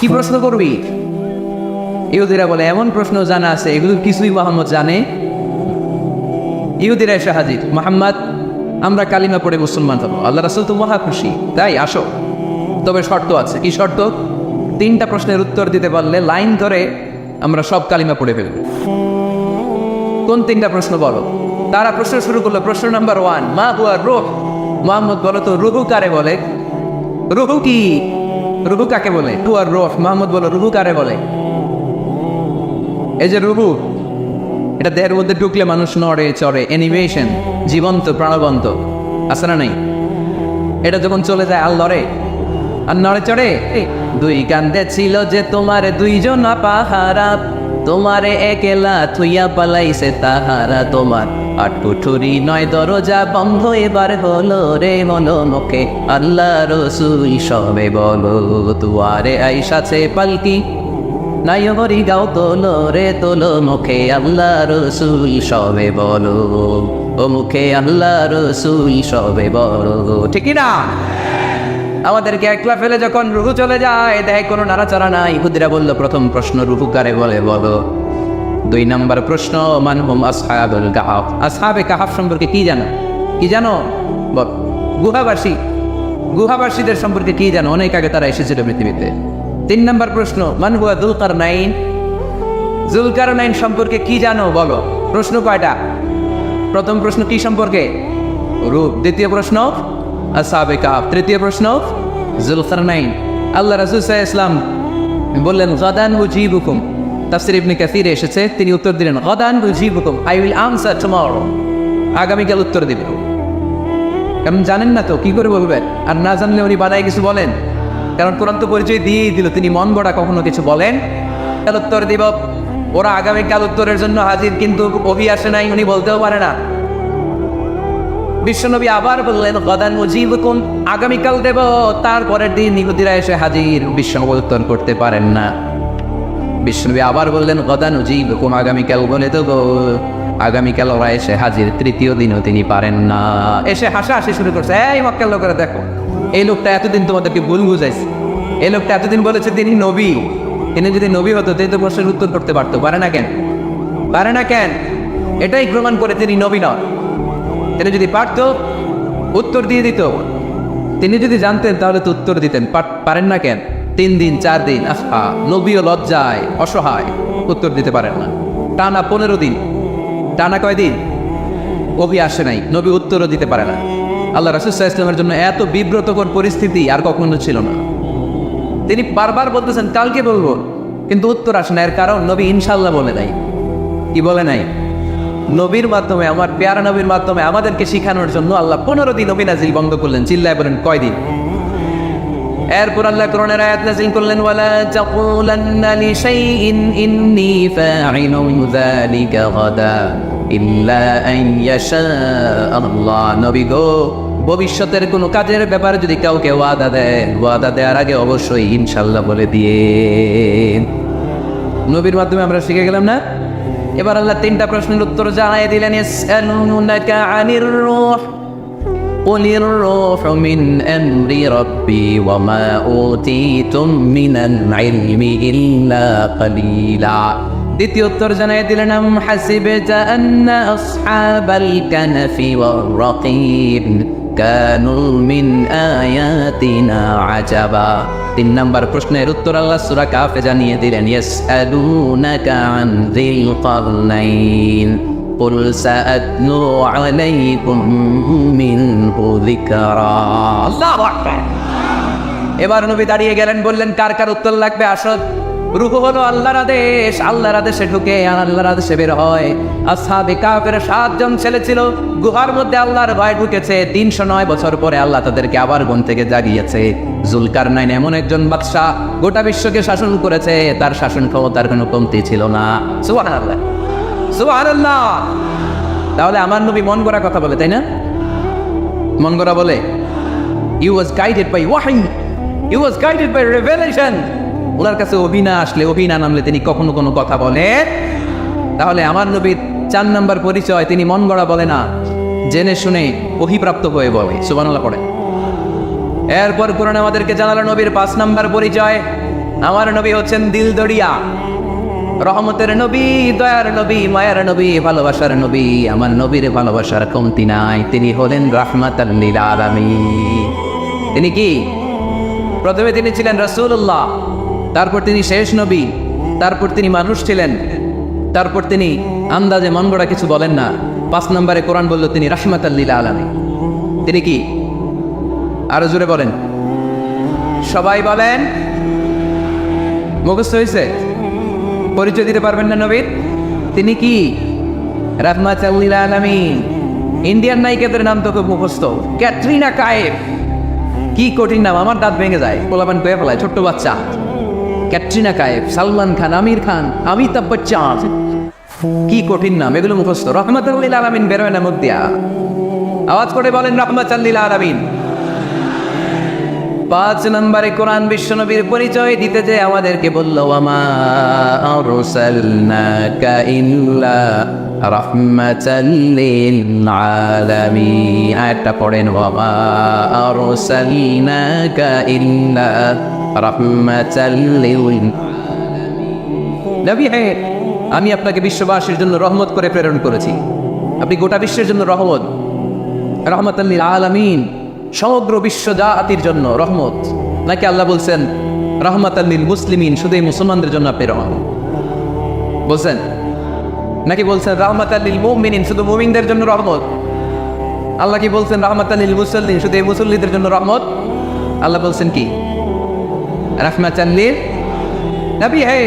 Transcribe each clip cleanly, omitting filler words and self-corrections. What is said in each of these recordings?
কি প্রশ্ন করবি? ইহুদিরা বলে এমন প্রশ্ন জানা আছে এগুলো কিছুই মোহাম্মদ জানে। ইহুদিরা এসে হাজির, মোহাম্মদ আমরা কালিমা পড়ে মুসলমান হবো, আল্লাহ রাসূল তো মহা খুশি, তাই আসো, তবে শর্ত আছে। কি শর্ত? 3টা প্রশ্নের উত্তর দিতে পারলে লাইন ধরে আমরা সব কালিমা পড়ে ফেলবো। কোন 3টা প্রশ্ন বলো? তারা প্রশ্ন শুরু করলো। প্রশ্ন নাম্বার 1, মা হুয়া রূহ। মোহাম্মদ বলো তো রুহু কারে বলে? রুহু কি? রুহু কাকে বলে? হুয়া রূহ। মোহাম্মদ বলো রুহু কারে বলে? এই যে রুহু, এটা দেহের মধ্যে ঢুকলে মানুষ নড়ে চড়ে, অ্যানিমেশন, জীবন্ত প্রাণবন্ত, আছে না নাই? এটা যখন চলে যায় আর লড়ে আর নড়ে চড়ে। 2 কান্দে ছিল যে তোমারে 2 জন পাহারা, তোমারে একেলা থুইয়া পালাইছে তাহারা, তোমার 8 কুঠুরি 9 দরজা বন্ধ এবার হলো রে মনোমুখে আল্লাহ রসুল সবে বলো, দুয়ারে আইসাছে পালকি নাই হরি গাও তোলো রে তোলো, মুখে আল্লাহ রসুল সবে বলো, ও মুখে আল্লাহ রসুল সবে বলো। ঠিক না? আমাদেরকে একলা ফেলে যখন রুহু চলে যায়, দেখে কোনো নাড়াচাড়া নাই। ইহুদিরা বলল প্রথম প্রশ্ন রুহু কারে বলে বলো। 2 নম্বর প্রশ্ন মান হুম আসহাবুল কাহাফ। আসহাবে কাহাফ সম্পর্কে কি জানো? কি জানো বল। গুহাবাসী, গুহাবাসীদের সম্পর্কে কি জানো? অনেক আগে তারা এসেছিল পৃথিবীতে। 3 নম্বর প্রশ্ন মান হুয়া যুলকারনাইন। যুলকারনাইন সম্পর্কে কি জানো বলো। প্রশ্ন কয়টা? প্রথম প্রশ্ন কি সম্পর্কে? রূপ। দ্বিতীয় প্রশ্ন আসহাবে কাহাফ। তৃতীয় প্রশ্ন যুলকারনাইন। আল্লাহ রাসূল সাল্লাল্লাহু আলাইহি ওয়াসাল্লাম বললেন গাদান উজিবুকুম। তাফসীর ইবনে কাসীরে এসেছে, তিনি উত্তর দিলেন গাদান উজিবুকুম, আই উইল আনসার টুমরো। আগামীকাল উত্তর দেব। কারণ জানেন না তো কি করে বলবেন, আর না জানলে উনি বানায় কিছু বলেন। কারণ কোরআন তো পরিচয় দিয়েই দিল, তিনি মন গড়া কখনো কিছু বলেন। কাল উত্তর দিব। ওরা আগামীকাল উত্তরের জন্য হাজির, কিন্তু অভি আসে নাই, উনি বলতেও পারে না। বিশ্বনবী আবার বললেন গাদান উজিবুকুম, আগামীকাল দেব। তারপরের দিন ইহুদিরা এসে হাজির, বিশ্বনবী উত্তর করতে পারেন না। বিশ্বনবী আবার বললেন গাদান উজিবুকুম, আগামীকাল বলে দেবো। আগামীকাল ওরা এসে হাজির, তৃতীয় দিনও তিনি পারেন না। এসে হাসাহাসি শুরু করছে, এই মক্কার লোকেরা দেখো, এই লোকটা এতদিন তোমাদেরকে ভুল বুঝাইছে, এই লোকটা এতদিন বলেছে তিনি নবী, তিনি যদি নবী হতো তিনি তো প্রশ্নের উত্তর করতে পারতো, পারে না কেন? পারে না কেন? এটাই প্রমাণ করে তিনি নবী নন। তিনি যদি পারতো উত্তর দিয়ে দিত, তিনি যদি জানতেন তাহলে তো উত্তর দিতেন। পারেন না কেন? 3 দিন 4 দিন, আহা, নবীও লজ্জায় অসহায়, উত্তর দিতে পারেন না। টানা 15 দিন, টানা কয়দিন ওহি আসে নাই, নবী উত্তরও দিতে পারে না। আল্লাহ রাসূল সাল্লাল্লাহু আলাইহি ওয়াসাল্লামের জন্য এত বিব্রতকর পরিস্থিতি আর কখনো ছিল না। তিনি বারবার বলতেছেন কালকে বলবো, কিন্তু উত্তর আসে না। এর কারণ নবী ইনশাআল্লাহ বলে নাই। কি বলে নাই? নবীর মাধ্যমে, আমার পেয়ারা নবীর মাধ্যমে আমাদেরকে শিখানোর জন্য আল্লাহ 15 দিন নবী নাজিল বন্ধ করলেন। চিল্লায় বলেন কয়দিন? এরপর আল্লাহ কোরআনের আয়াত নাজিল করলেন ওয়ালা তাকুলান্না লিশাইইন ইন্নী ফাঈলুন যালিকা গাদা ইল্লা আন ইয়াশা আল্লাহ। নবী গো, ভবিষ্যতের কোনো কাজের ব্যাপারে যদি কাউকে ওয়াদা দেন, ওয়াদা দেওয়ার আগে অবশ্যই ইনশাআল্লাহ বলে দিয়ে। নবীর মাধ্যমে আমরা শিখে গেলাম না? এবার আল্লাহ 3টা প্রশ্নের উত্তর জানাই দিলেন। ইয়াসআলুনাকা আনির রূহ কুলির রূহু মিন আমরি রাব্বি ওয়া মা উতীতুম মিনাল ইলমি ইল্লা কালিলা। দ্বিতীয় উত্তর জানাই দিলেন আম হাসিবতা আন্না আসহাবাল কানফি ওয়ার রাকিব কানু মিন আয়াতিনা আজাবা। 3 নম্বর প্রশ্নের উত্তর আল্লাহ সূরা কাফে জানিয়ে দিলেন ইয়াসআলুনাকা আন যিল কারনাইন কুল সাআতলু আলাইকুম মিনহু যিকরা। আল্লাহু আকবার। এবার নবী দাঁড়িয়ে গেলেন, বললেন কার কার উত্তর লাগবে আসো। রূহু হলো আল্লাহর আদেশ, আল্লাহর আদেশে ঢুকে আর আল্লাহর আদেশে বের হয়। আসহাবে কাফের 7 জন ছেলে ছিল, গুহার মধ্যে আল্লাহর ভয় ঢুকেছে। 309 বছর পরে আল্লাহ তাদেরকে আবার ঘুম থেকে জাগিয়েছে। যুলকারনাইন এমন একজন বাদশা, গোটা বিশ্বকে শাসন করেছে, তার শাসন ক্ষমতার কোনো কমতি ছিল না। সুবহানাল্লাহ, সুবহানাল্লাহ। তাহলে আমার নবী মন গড়া কথা বলে, তাই না? মন গড়া বলে। He was guided by wahy, he was guided by revelation. ওনার কাছে অভিনা আসলে, অভিনা নামলে তিনি কখনো কোনো কথা বলে। তাহলে আমার নবীর 4 নম্বর পরিচয়, তিনি মন গড়া বলে না, জেনে শুনে অভিপ্রাপ্ত হয়ে বলে। সুবহানাল্লাহ পড়ে। এরপর কোরআন আমাদেরকে জানালো নবীর 5 নম্বর পরিচয় আমার নবী হচ্ছেন দিলদরিয়া, রহমতের নবী, দয়ার নবী, মায়ার নবী, ভালোবাসার নবী। আমার নবীর ভালোবাসার কমতি নাই। তিনি হলেন রাহমাতাল লিল আলামিন। তিনি কি? প্রথমে তিনি ছিলেন রাসূলুল্লাহ, তারপর তিনি শেষ নবী, তারপর তিনি মানুষ ছিলেন, তারপর তিনি আন্দাজে মন গড়া কিছু বলেন না। 5 নম্বরে কোরআন বলল তিনি রাহমাতাল লিল আলামিন। তিনি কি? আরো জোরে বলেন, সবাই বলেন। মুখস্থ হয়েছে? পরিচয় দিতে পারবেন না নবীর? তিনি কি? রাহমাতাল লিল আলামিন। ইন্ডিয়ান নায়িকাদের নাম তো খুব মুখস্থ। ক্যাটরিনা কাইফ, কি কঠিন নাম, আমার দাঁত ভেঙে যায়, পোলাপান কয়ে ফেলায়, ছোট্ট বাচ্চা। ক্যাটরিনা কাইফ, সালমান খান, আমির খান, অমিতাভ বচ্চন, কি কঠিন নাম, এগুলো মুখস্থ। রাহমাতুল লিল আলামিন বেরোয় না মুখ দিয়া। আওয়াজ করে বলেন রাহমাতুল লিল আলামিন। 5 নম্বরে কোরআন বিশ্বনবীর পরিচয় দিতে যে আমাদেরকে বলল, ওয়ামা আরসালনাকা ইল্লা রাহমাতাল লিল আলামিন। আয়াতটা পড়েন, ওয়ামা আরসালনাকা ইল্লা রাহমাতাল লিল আলামিন। নবী হে, আমি আপনাকে বিশ্ববাসীর জন্য রহমত করে প্রেরণ করেছি। আপনি গোটা বিশ্বের জন্য রহমত, রাহমাতাল লিল আলামিন, সমগ্র বিশ্ব জাতির জন্য রহমত। নাকি আল্লাহ বলছেন রাহমাতাল লিল মুসলিমিন, শুধু এই মুসলমানদের জন্য আপনি রহমত বলছেন? নাকি বলছেন রাহমাতাল লিল মুমিনিন, শুধু মুমিনদের জন্য রহমত? আল্লাহ কি বলছেন রাহমাতাল লিল মুসল্লিন, শুধু এই মুসল্লিদের জন্য রহমত? আল্লাহ বলছেন কি? রাহমাতাল লিল নবী হে,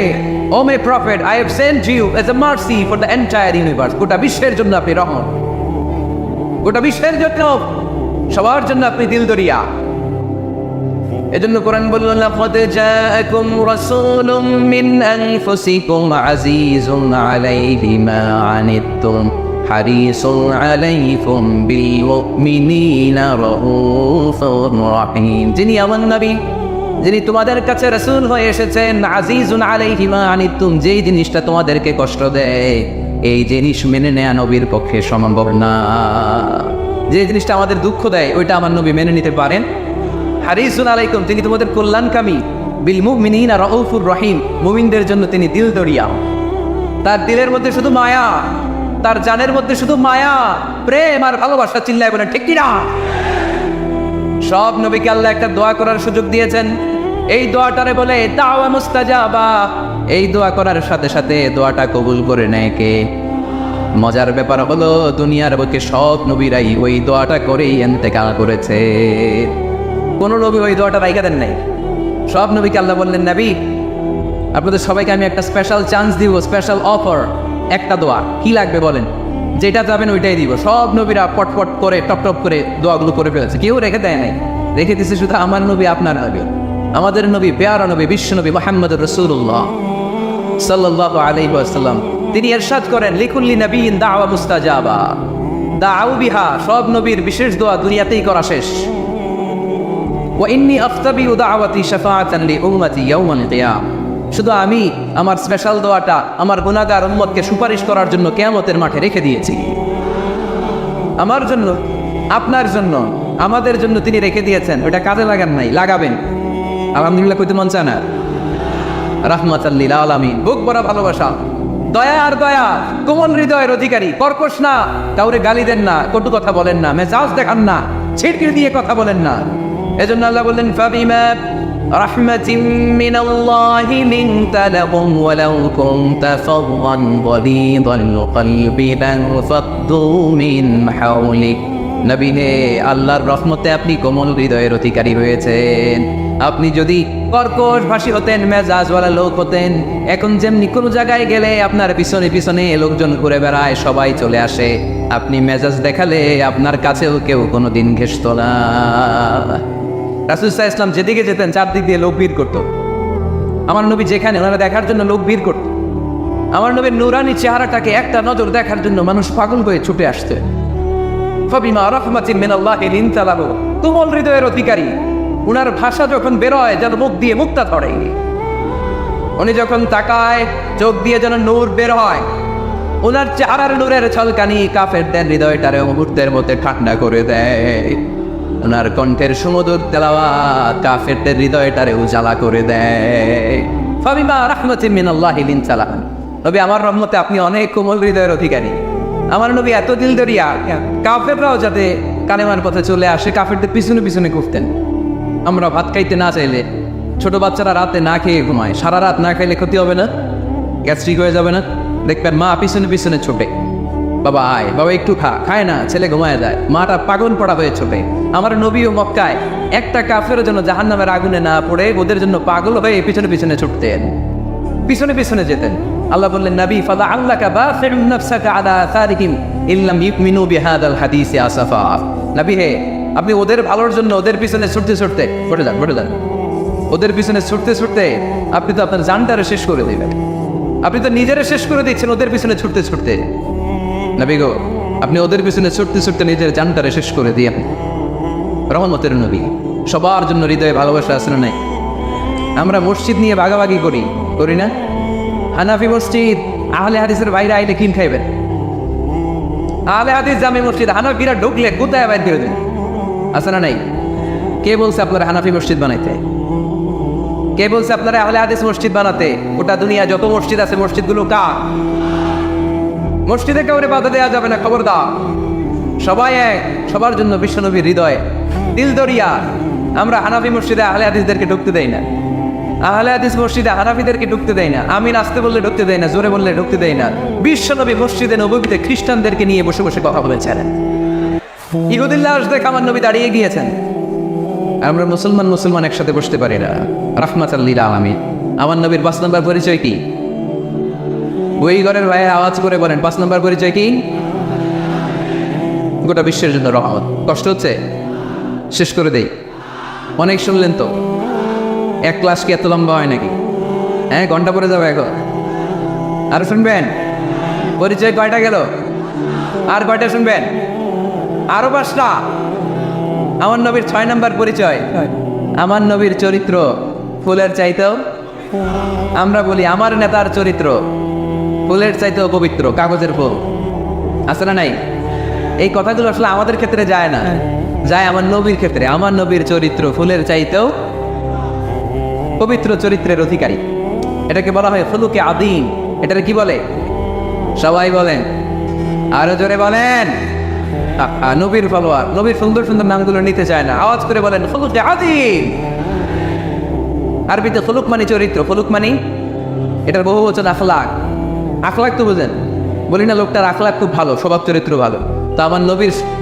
O my prophet, I have sent you as a mercy for the entire universe. গোটা বিশ্বের জন্য আপনি রহমত, গোটা বিশ্বের জন্য, সবার জন্য আপনি দিলদরিয়া। এজন্য কোরআন বলল, লাকাদ জাআকুম রাসূলুম মিন আনফুসিকুম আজিজুন আলাইহি মা আনিতুম হারিসুন আলাইকুম বিল মুমিনিনা রাউফুর রহিম। যিনি আমার নবী, যিনি তোমাদের কাছে রাসূল হয়ে এসেছেন, আজিজুন আলাইহি মা আনিতুম, যেই জিনিসটা তোমাদেরকে কষ্ট দেয়, এই জিনিস মেনে নেয়া নবীর পক্ষে সম্ভব না। যে জিনিসটা আমাদের দুঃখ দেয়, ওইটা আমার নবী মেনে নিতে পারেন। হারিসুন আলাইকুম, তিনি তোমাদের কল্যাণকামী। বিল মুমিনিনা রাউফুর রহিম, মুমিনদের জন্য তিনি দিলদরিয়া। তার দিলের মধ্যে শুধু মায়া, তার জানের মধ্যে শুধু মায়া, প্রেম আর ভালোবাসা। চিল্লায় বলেন ঠিক কিনা? সব নবীকে আল্লাহ একটা দোয়া করার সুযোগ দিয়েছেন। এই দোয়াটারে বলে দাওয়া মুস্তাজাবা। এই দোয়া করার সাথে সাথে দোয়াটা কবুল করে নেয় কে? মজার ব্যাপার হলো, দুনিয়ার বুকে সব নবীরাই ওই দোয়াটা করেই ইন্তেকাল করেছে। কোন নবী ওই দোয়াটা রাইখা দেন নাই। সব নবীকে আল্লাহ বললেন, নবী আপনাদের সবাইকে আমি একটা স্পেশাল চান্স দিব, স্পেশাল অফার, একটা দোয়া। কি লাগবে বলেন, যেটা যাবেন ওইটাই দিব। সব নবীরা পটপট করে টপ টপ করে দোয়াগুলো করে ফেলেছে, কেউ রেখে দেয় নাই। রেখে দিছে শুধু আমার নবী, আপনার নবী, আমাদের নবী, পেয়ারা নবী, বিশ্ব নবী মুহাম্মদুর রাসূলুল্লাহ সাল্লাল্লাহু আলাইহি ওয়াসাল্লাম। তিনি ইরশাদ করেন, লিকুল্লি নবিয়্যিন দাওয়া মুস্তাজাবা দাউ বিহা। সব নবীর বিশেষ দোয়া দুনিয়াতেই করা শেষ। ওয়া ইন্নী আফতাবিউ দাওয়াতি শাফাআতান লিউম্মতি ইয়াওমাল কিয়াম। শুধু আমি আমার স্পেশাল দোয়াটা আমার গুনাহগার উম্মতকে সুপারিশ করার জন্য কিয়ামতের মাঠে রেখে দিয়েছি। আমার জন্য, আপনার জন্য, আমাদের জন্য তিনি রেখে দিয়েছেন। ওটা কাজে লাগান নাই, লাগাবেন। আলহামদুলিল্লাহ কইতে মন চায় না? রাহমাতাল লিল আলামিন, বুক ভরা ভালোবাসা, দয়া আর দয়া, কোমল হৃদয়ের অধিকারী, কর্কশ না, কাউরে গালি দেন না, কটু কথা বলেন না, মেজাজ দেখান না, ছিটকির দিয়ে কথা বলেন না। এজন্য আল্লাহ বললেন, ফাবিমা রাহমাতিম মিনাল্লাহি লিনতা লাহুম ওয়ালাউ কুনতা ফাদদান গালিযাল কলবি লানফাদ্দু মিন হাওলিক। নবী হে, আল্লাহর রহমতে আপনি কোমল হৃদয়ের অধিকারী হয়েছেন। আপনি যদি কর্কশ ভাষী হতেন, মেজাজওয়ালা লোক হতেন, এখন যেমনি কোনো জায়গায় গেলে আপনার পিছনে পিছনে লোকজন ঘুরে বেড়ায়, সবাই চলে আসে, আপনি মেজাজ দেখালে আপনার কাছেও কেউ কোনোদিন ঘেষত না। রাসূল সাল্লাল্লাহু আলাইহি ওয়াসাল্লাম যেদিকে যেতেন চারদিক দিয়ে লোক ভিড় করত। আমার নবী যেখানে, ওনারা দেখার জন্য লোক ভিড় করত। আমার নবীর নুরানি চেহারাটাকে একটা নজর দেখার জন্য মানুষ পাগল হয়ে ছুটে আসছে। ফাবিমা রাহমাতিন মিনাল্লাহি লিনতা লাহুম, কোমল হৃদয়ের অধিকারী। উনার ভাষা যখন বেরোয় যেন মুখ দিয়ে মুক্তা ধরে। উনি যখন তাকায় চোখ দিয়ে যেন নূর বের হয়। উনার চেহারার নূরের ছলকানি কাফেরদের হৃদয়টারে মুহূর্তের মধ্যে ঠান্ডা করে দেয়। ওনার কণ্ঠের সুমধুর তেলাওয়াত কাফেরদের হৃদয়টারে উজালা করে দেয়। ফাবিমা রাহমাতিন মিনাল্লাহি লিনতা লাহুম। নবী আমার রহমতে আপনি অনেক কোমল হৃদয়ের অধিকারী। আমার নবী এত দিলদরিয়া, কাফেররাও যাতে কালেমার পথে চলে আসে কাফেরদের পিছনে পিছনে ঘুরতেন। আমরা ভাত খাইতে না চাইলে, ছোট বাচ্চারা রাতে না খেয়ে ঘুমায়, সারা রাত না খাইলে ক্ষতি হবে না? গ্যাস্ট্রিক হয়ে যাবে না? দেখবেন মা পিছনে পিছনে ছোটে, বাবা আয়, বাবা একটু খা, খায় না, ছেলে ঘুমায় যায়, মাটা পাগল পড়া হয়ে ছোটে। আমার নবী ও মক্কায় একটা কাফের জন্য জাহান্নামের আগুনে না পড়ে ওদের জন্য পাগল হয়ে পিছনে পিছনে ছুটতেন, পিছনে পিছনে যেতেন। আল্লাহ বললেন, নবী ফাদা আল্লাকা বাফিউন নাফসাকা আলা আসারিহিম ইল্লাম ইউমিনু বিহাদাল হাদিসি আসাফা। নবী হে, আপনি ওদের ভালোর জন্য ওদের পিছনে ছুটতে ছুটতে পড়ে যান, ওদের পিছনে ছুটতে ছুটতে আপনি তো আপনার জানটারে শেষ করে দিবেন। আপনি তো নিজেরা শেষ করে দিচ্ছেন ওদের পিছনে ছুটতে ছুটতে। নবী গো, আপনি ওদের পিছনে ছুটতে ছুটতে নিজের জানটারে শেষ করে দিয়ে রহমতের নবী। সবার জন্য হৃদয়ে ভালোবাসা আছে না নাই? আমরা মসজিদ নিয়ে ভাগাভাগি করি না? হানাফি মসজিদ আহলে হাদিসের বাইরে আইলে কিন খাইবেন? আহলে হাদিস জামে মসজিদ হানাফিরা ঢুকলে কোথায় বাইর করে দেন? আছে না নাই? কে বলছে আপনারা হানাফি মসজিদ বানাইতে? কে বলছে আপনারা আহলে হাদিস মসজিদ বানাতে? গোটা দুনিয়া যত মসজিদ আছে মসজিদগুলো কার? মসজিদে কাউরে বাধা দেওয়া যাবে না, খবরদার। সবাই এক, সবার জন্য বিশ্বনবীর হৃদয় দিলদরিয়া। আমরা হানাফি মসজিদে আহলে হাদিসদেরকে ঢুকতে দেই না, আহলে হাদিস মসজিদে হানাফিদেরকে ঢুকতে দেয় না, আমিন আসতে বললে ঢুকতে দেয় না, জোরে বললে ঢুকতে দেয় না। বিশ্বনবী মসজিদে নববীতে খ্রিস্টানদেরকে নিয়ে বসে বসে কথা বলেছেন। ইহুদির লাশ দেখে আমার নবী দাঁড়িয়ে গিয়েছেন। আমরা মুসলমান একসাথে বসতে পারি না। রাহমাতাল লিল আলামিন। আমার নবীর 5 নম্বর পরিচয় কি? ওই ঘরের ভাই আওয়াজ করে বলেন, 5 নম্বর পরিচয় কি? গোটা বিশ্বের জন্য রহমত। কষ্ট হচ্ছে? শেষ করে দেই। অনেক শুনলেন তো। এক ক্লাস কি এত লম্বা হয় নাকি? হ্যাঁ, ঘন্টা পরে যাবে এখন। আর শুনবেন? পরিচয় কয়টা গেল? আর কয়টা শুনবেন? আরো 5টা। আমার নবীর 6 নম্বর পরিচয়, আমার নবীর চরিত্র ফুলের চাইতেও, আমরা বলি আমার নেতার চরিত্র ফুলের চাইতেও পবিত্র, কাগজের ফুল। আছে না নাই? এই কথাগুলো আসলে আমাদের ক্ষেত্রে যায় না, যায় আমার নবীর ক্ষেত্রে। আমার নবীর চরিত্র ফুলের চাইতেও পবিত্র চরিত্রের অধিকারী। এটাকে বলা হয় খুলুকে আদিম। এটাকে কি বলে? সবাই বলেন, আরো জোরে বলেন। নবীর ফলোয়ার, নবীর সুন্দর সুন্দর নামগুলো নিতে চায় না, আওয়াজ করে বলেন খুলুকে আদিম। আরবিতে খুলুক মানে চরিত্র, খুলুক মানে এটার বহু বচন আখলাক। আখলাক তো বুঝেন, বলি না লোকটার আখলাক খুব ভালো, স্বভাব চরিত্র ভালো। তো আমার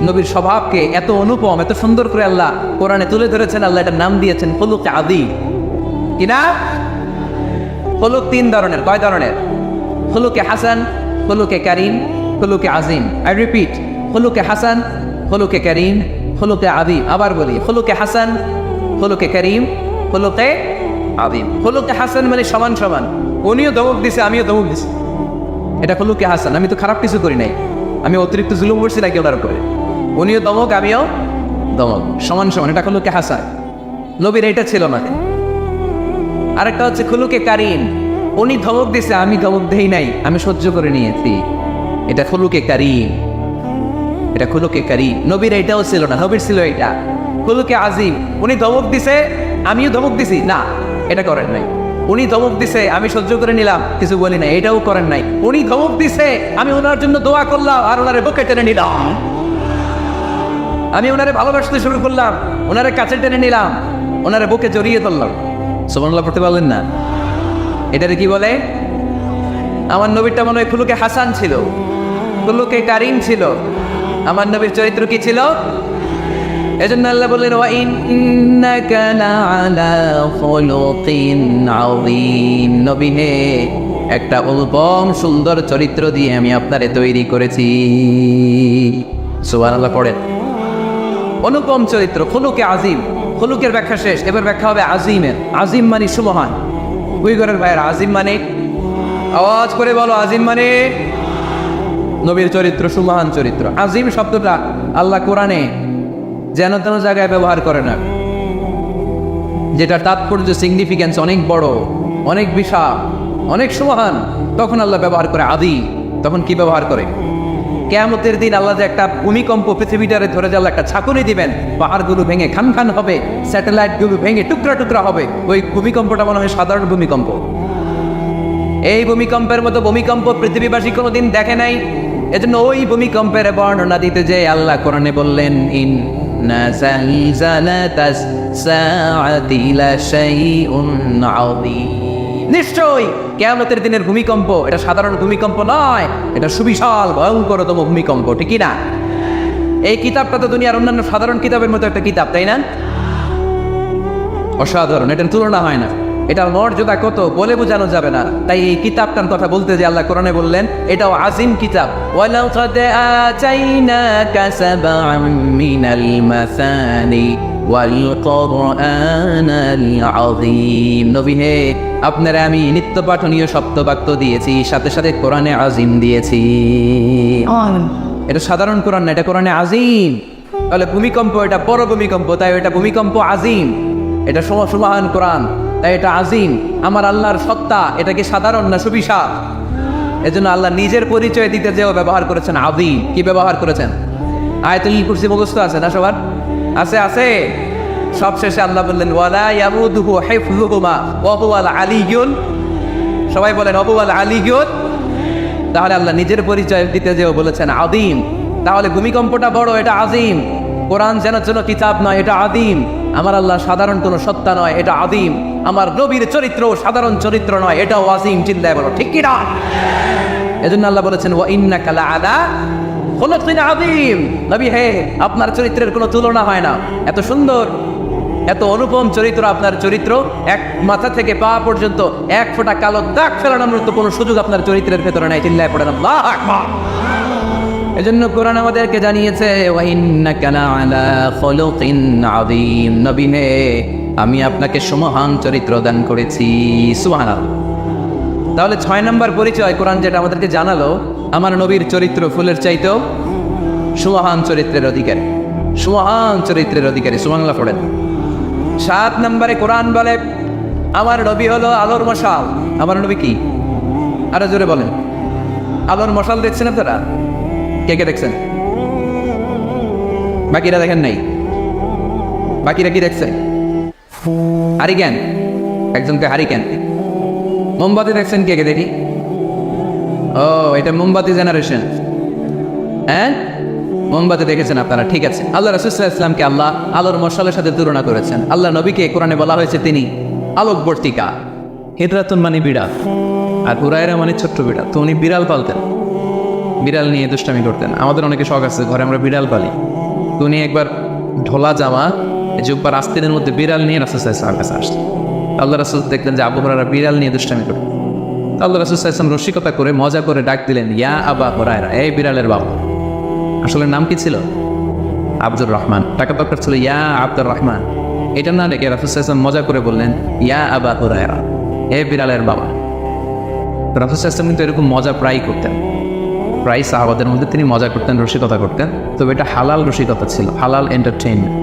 নবীর স্বভাবকে এত অনুপম, এত সুন্দর করে আল্লাহ কোরআনে তুলে ধরেছেন। আল্লাহ এটার নাম দিয়েছেন খুলুকে আদিম। কিনা? খুলুক 3 ধরনের। কয় ধরনের? খুলুকে হাসান, খুলুকে কারিম, খুলুকে আজিম। আই রিপিট, খুলুকে হাসান, খুলুকে কারিম, খুলুকে আদিম। আবার বলি, খুলুকে হাসান, খুলুকে কারিম, খুলুকে আদিম। খুলুকে হাসান মানে সমান সমান, উনিও ধমক দিছে আমিও ধমক দিছি, এটা খুলুকে হাসান। আমি তো খারাপ কিছু করি নাই, আমি অতিরিক্ত জুলুম করছি নাকি ওনার উপরে? উনিও ধমক আমিও ধমক, সমান সমান, এটা খুলুকে হাসান। নবীর এটা ছিল না। আরেকটা হচ্ছে খুলুকে কারিম, উনি ধমক দিছে আমি ধমক দেই নাই, আমি সহ্য করে নিয়েছি, এটা খুলুকে কারিম। এটা খুলুকে কারিম। নবীর এটাও ছিল না, নবীর ছিল এটা খুলুকে আজিম। উনি ধমক দিছে আমিও ধমক দিছি, না এটা করেন নাই। উনি ধমক দিছে আমি সহ্য করে নিলাম, কিছু বলি নাই, এটাও করেন নাই। উনি ধমক দিছে আমি ওনার জন্য দোয়া করলাম আর ওনারে বুকে টেনে নিলাম, আমি ওনারে ভালোবাসতে শুরু করলাম, ওনারে কাছে টেনে নিলাম, ওনারে বুকে জড়িয়ে ধরলাম। সুবহানাল্লাহ পড়তে পারলেন না? এটারে কি বলে? আমার নবীরটা মনে হয় খুলুকে হাসান ছিল, খুলুকে কারিম ছিল। আমার নবীর চরিত্র কি ছিল? এজন্য আল্লাহ বললেন ওয়া ইন্নাকা লাআলা খুলুকিন আযীম। নবী হে, একটা অনুপম সুন্দর চরিত্র দিয়ে আমি আপনারে তৈরি করেছি। সুবহানাল্লাহ পড়েন। অনুপম চরিত্র, খুলুকে আজিম। খুলুকের ব্যাখ্যা শেষ, এবার ব্যাখ্যা হবে আজিমের। আজিম মানে সুমহান। বুইগরের ভাইয়ের আজিম মানে, আওয়াজ করে বলো, আজিম মানে নবীর চরিত্র সুমহান চরিত্র। আজিম শব্দটা আল্লাহ কোরআনে যেন তেন জায়গায় ব্যবহার করে না, যেটা তাৎপর্য সিগনিফিকেন্স অনেক বড়, অনেক বিশাল, অনেক সুমহান, তখন আল্লাহ ব্যবহার করে আদি। তখন কি ব্যবহার করে? কিয়ামতের দিন আল্লাহ যে একটা ভূমিকম্প পৃথিবীটারে ধরে যাওয়ার একটা ছাকুনি দিবেন, পাহাড়গুলো ভেঙে খান খান হবে, স্যাটেলাইটগুলো ভেঙে টুকরা টুকরা হবে, ওই ভূমিকম্পটা মনে হয় সাধারণ ভূমিকম্প। এই ভূমিকম্পের মতো ভূমিকম্প পৃথিবীবাসী কোনোদিন দেখে নাই। এজন্য ওই ভূমিকম্পের বর্ণনা দিতে যে আল্লাহ কোরআনে বললেন, ইন্না জালজালাতাস সাআতি লাশাইউন আযীম। নিশ্চয়ই কিয়ামতের দিনের ভূমিকম্প এটা সাধারণ ভূমিকম্প নয়, এটা সুবিশাল ভয়ঙ্করতম ভূমিকম্প, ঠিক না? এই কিতাবটা তো দুনিয়ার অন্যান্য সাধারণ কিতাবের মতো একটা কিতাব, তাই না? অসাধারণ, এটার তুলনা হয় না। এটার মর্যাদা কত বলে বোঝানো যাবে না। তাই এই কিতাবটার কথা বলতে যে আল্লাহ কোরআনে বললেন এটাও আজিম কিতাব। ওয়ালাকাদ আতাইনাকা সাবআম মিনাল মাসানি ওয়াল কুরআনাল আযীম। নবী হে, আপনারা আমি নিত্য পাঠনীয় সপ্তবাক্য দিয়েছি, সাথে সাথে কোরআনে আজিম দিয়েছি। এটা সাধারণ কোরআন না, এটা কোরআনে আজিম। তাহলে ভূমিকম্প এটা বড় ভূমিকম্প, তাই এটা ভূমিকম্প আজিম। এটা সমসুমহান কোরআন, তাই এটা আজিম। আমার আল্লাহর সত্তা, এটা কি সাধারণ না সুবিশাল? এজন্য আল্লাহ নিজের পরিচয় দিতে যেও ব্যবহার করেছেন আযীম। কি ব্যবহার করেছেন? আয়াতুল কুরসি মুখস্থ আছে না সবার? আছে আছে। সবশেষে আল্লাহ বললেন ওয়ালা ইয়াউদুহু হিফযুহুমা ওয়া হুয়াল আলিয়্যুল, সবাই বলেন ওয়া হুয়াল আলিয়্যুল। তাহলে আল্লাহ নিজের পরিচয় দিতে যেও বলেছেন আযীম। তাহলে ভূমিকম্পটা বড়, এটা আযীম। কোরআন যেন কিতাব নয়, এটা আযীম। আমার আল্লাহ সাধারণ কোনো সত্তা নয়, এটা আযীম। আমার নবীর চরিত্র সাধারণ চরিত্র নয়, এটাও আযীম। চিন্তায় বলো ঠিক কি না? এজন্য আল্লাহ বলেছেন ওয়া ইন্নাকা লাআলা খুলুকিন আযীম। নবী হে, আপনার চরিত্রের কোনো তুলনা হয় না। এত সুন্দর, এত অনুপম চরিত্র আপনার চরিত্র। এক মাথা থেকে পা পর্যন্ত এক ফোঁটা কালো দাগ ফেলানোর মতো কোনো সুযোগ আপনার চরিত্রের ভেতরে নাই। চিল্লায় পড়েন আল্লাহু আকবার। এজন্য কোরআন আমাদেরকে জানিয়েছে ওয়া ইন্নাকা লাআলা খুলুকিন আযীম। নবী হে, আমি আপনাকে সুমহান চরিত্র দান করেছি। সুবহানাল্লাহ। তাহলে 6 নম্বর পরিচয় কোরআন যেটা আমাদেরকে জানালো, আমার নবীর চরিত্র ফুলের চাইতেও সুমহান চরিত্রের অধিকারী, সুমহান চরিত্রের অধিকারী। সুবহানাল্লাহ পড়েন। 7 নম্বরে কোরআন বলে আমার নবী হলো আলোর মশাল। আমার নবী কি? আরো জোরে বলেন। আলোর মশাল দেখছেন আপনারা? কে কে দেখছেন? বাকিরা দেখেন নাই? বাকিরা কি দেখছে? হারিকেন, একজনকে হারিকেন। মোমবাতি দেখছেন কে কে? দেখি। ও, এটা মোমবাতি জেনারেশন। হ্যাঁ, মোমবাতি দেখেছেন আপনারা, ঠিক আছে। আল্লাহ রাসূল সাল্লাল্লাহু আলাইহি ওয়াসাল্লামকে আল্লাহ আলোর মশালের সাথে তুলনা করেছেন। আল্লাহ নবীকে কোরআনে বলা হয়েছে তিনি আলোকবর্তিকা। হিদরাতুন মানে বিড়াল, আর হুরায়রা মানে ছোট্ট বিড়াল। তো উনি বিড়াল পালতেন, বিড়াল নিয়ে দুষ্টামি করতেন। আমাদের অনেকে শখ আছে, ঘরে আমরা বিড়াল পালি। তো উনি একবার ঢোলা জামা, জুব্বার আস্তিনের মধ্যে বিড়াল নিয়ে রাসূল সাল্লাল্লাহু আলাইহি ওয়াসাল্লামের কাছে আসলেন। আল্লাহ রাসূল দেখলেন যে আবু হুরায়রা বিড়াল নিয়ে দুষ্টামি করতেন। আল্লাহ রাসূল সাল্লাল্লাহু আলাইহি ওয়াসাল্লাম রসিকতা করে মজা করে ডাক দিলেন, ইয়া আবা হুরায়রা, এই বিড়ালের বাবা। আসলে নাম কি ছিল? আব্দুর রহমান। টাকা দরকার ছিল ইয়া আব্দুর রহমান। এটা না রেখে রাসূল সাল্লাল্লাহু আলাইহি ওয়াসাল্লাম মজা করে বললেন ইয়া আবা হুরায়রা, এই বিড়ালের বাবা। রাসূল সাল্লাল্লাহু আলাইহি ওয়াসাল্লাম কিন্তু এরকম মজা প্রায়ই করতেন। প্রায় সাহাবাদের মধ্যে তিনি মজা করতেন, রসিকতা করতেন। তবে এটা হালাল রসিকতা ছিল, হালাল এন্টারটেইনমেন্ট।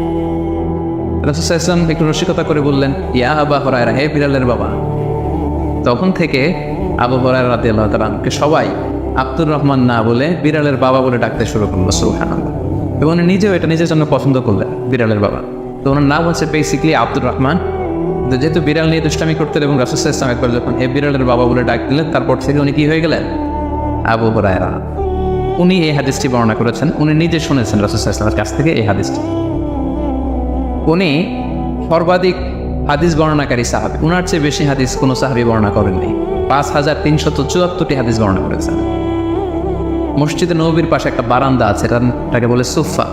রাসূল সাল্লাল্লাহু আলাইহি ওয়াসাল্লাম একটু রসিকতা করে বললেন ইয়া আবা হুরায়রা, হে বিড়ালের বাবা। তখন থেকে আবু হুরায়রা রাদিয়াল্লাহু তাআলা আনহুকে সবাই আব্দুর রহমান না বলে বিড়ালের বাবা বলে ডাকতে শুরু করলো। সুবহানাল্লাহ। এবং উনি নিজেও এটা নিজের জন্য পছন্দ করলেন, বিড়ালের বাবা। তো ওনার নাম হচ্ছে বেসিক্যালি আব্দুর রহমান। যেহেতু বিড়াল নিয়ে দুষ্টামি করতেন এবং রাসূল সাল্লাল্লাহু আলাইহি ওয়াসাল্লাম একবার যখন হে বিড়ালের বাবা বলে ডাক দিলেন, তারপর থেকে উনি কি হয়ে গেলেন? আবু হুরায়রা। উনি এই হাদিসটি বর্ণনা করেছেন, উনি নিজে শুনেছেন রাসূল সাল্লাল্লাহু আলাইহি ওয়াসাল্লামের কাছ থেকে এই হাদিসটি। উনি সর্বাধিক হাদিস বর্ণনাকারী সাহাবী, উনার চেয়ে বেশি হাদিস কোনো সাহাবী বর্ণনা করেননি। 5374টি হাদিস বর্ণনা করেছেন। মসজিদে নববীর পাশে একটা বারান্দা আছে, এটাকে বলে সুফা।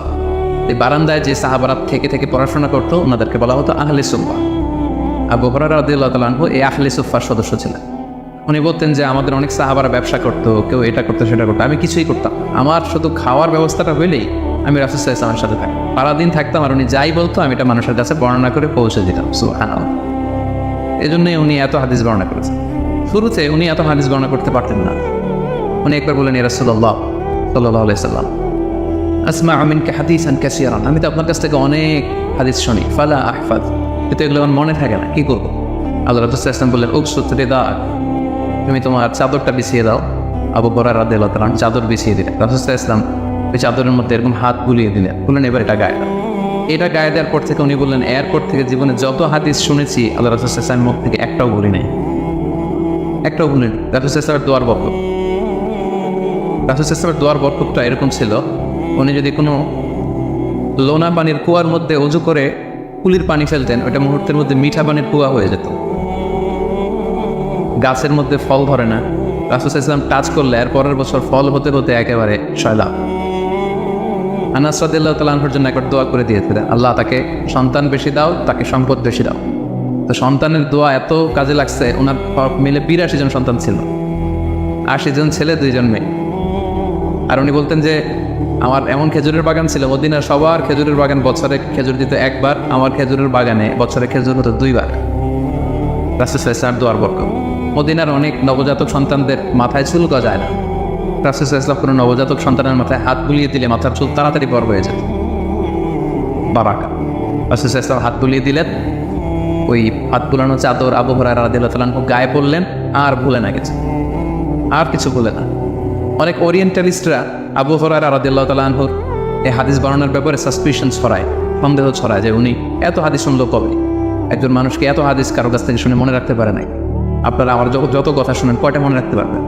এই বারান্দায় যে সাহাবারা থেকে থেকে পড়াশোনা করতো ওনাদেরকে বলা হতো আহলে সুফা। আবু হুরায়রা রাদিয়াল্লাহু তাআলা আনহু এই আহলে সুফার সদস্য ছিলেন। উনি বলতেন যে আমাদের অনেক সাহাবারা ব্যবসা করতো, কেউ এটা করতো সেটা করতো, আমি কিছুই করতাম। আমার শুধু খাওয়ার ব্যবস্থাটা হইলেই আমি রাসূল সাল্লাল্লাহু আলাইহি ওয়াসাল্লামের সাথে থাকতাম, সারাদিন থাকতাম। আর উনি যাই বলতো আমি এটা মানুষের কাছে বর্ণনা করে পৌঁছে দিতাম। সুবহানাল্লাহ। এই জন্যই উনি এত হাদিস বর্ণনা করেছেন। শুরুতে উনি এত হাদিস বর্ণনা করতে পারতেন না। উনি একবার বললেন ইয়া রাসূলুল্লাহ সাল্লাল্লাহু আলাইহি ওয়াসাল্লাম, আসমা'ু মিনকা হাদিসান কাসীরান, আমি তো আপনার কাছ থেকে অনেক হাদিস শুনি, ফালা আহফাজ, কিন্তু এগুলো আমার মনে থাকে না, কি করবো? আল্লাহ রাসূল সাল্লাল্লাহু আলাইহি ওয়াসাল্লাম বললেন উবসুত রিদাক, তুমি তোমার চাদরটা বিছিয়ে দাও। আবু হুরায়রা রাদিয়াল্লাহু তাআলা চাদর বিছিয়ে দিলেন। রাসূল সাল্লাল্লাহু আলাইহি ওয়াসাল্লাম ওই চাদরের মধ্যে এরকম হাত বুলিয়ে দিলেন, বললেন এবার এটা গায়ে দাও। এটা গায়ে দেওয়ার পর থেকে উনি বললেন, এরপর থেকে জীবনে যত হাদিস শুনেছি আল্লাহ রাসূল সাল্লাল্লাহু আলাইহি ওয়াসাল্লামের মুখ থেকে একটাও বলি নাই, একটাও বলি নাই। রাসূল সাল্লাল্লাহু আলাইহি ওয়াসাল্লামের দোয়ার বরকত, রাসূল সাল্লাল্লাহু আলাইহি ওয়াসাল্লামের দোয়ার বরকতটা এরকম ছিল, উনি যদি কোনো লোনা পানির কুয়ার মধ্যে অজু করে কুলির পানি ফেলতেন, ওটা মুহূর্তের মধ্যে মিঠা পানির কুয়া হয়ে যেত। গাছের মধ্যে ফল ধরে না, রাসূল সাল্লাল্লাহু আলাইহি ওয়াসাল্লাম টাচ করলে এর পরের বছর ফল হতে হতে একেবারে সয়লাভ। আনাস রাদিয়াল্লাহু তাআলা আনহুর জন্য একবার দোয়া করে দিয়েছিলেন, আল্লাহ তাকে সন্তান বেশি দাও, তাকে সম্পদ বেশি দাও। তো সন্তানের দোয়া এত কাজে লাগছে, ওনার মিলে 82 জন সন্তান ছিল, 80 জন ছেলে 2 জন মেয়ে। আর উনি বলতেন যে আমার এমন খেজুরের বাগান ছিল, মদিনার সবার খেজুরের বাগান বছরে খেজুর দিত একবার, আমার খেজুরের বাগানে বছরে খেজুর হতো 2 বার। রাসূল সাল্লাল্লাহু আলাইহি ওয়াসাল্লাম দোয়ার বরকত। মদিনার অনেক নবজাতক সন্তানদের মাথায় চুল গজায় না, রাসূল সাল্লাল্লাহু আলাইহি ওয়াসাল্লাম কোনো নবজাতক সন্তানের মাথায় হাত বুলিয়ে দিলে মাথার চুল তাড়াতাড়ি বড় হয়ে যেত, বারাকা। রাসূল সাল্লাল্লাহু আলাইহি ওয়াসাল্লাম হাত বুলিয়ে দিলেন, ওই হাত বুলানো চাদর আবু হুরায়রা রাদিয়াল্লাহু তাআলা গায়ে পড়লেন, আর ভুলে না কিছু, আর কিছু ভুলে না। অনেক ওরিয়েন্টালিস্টরা আবু হুরায়রা রাদিয়াল্লাহু তাআলা আনহুর এই হাদিস বর্ণনার ব্যাপারে সাসপিশন ছড়ায়, সন্দেহ ছড়ায় যে উনি এত হাদিস শুনলো কবে, একজন মানুষকে এত হাদিস কারো কাছ থেকে শুনে মনে রাখতে পারে নাই। আপনারা আমার যত কথা শুনেন কয়টা মনে রাখতে পারবেন?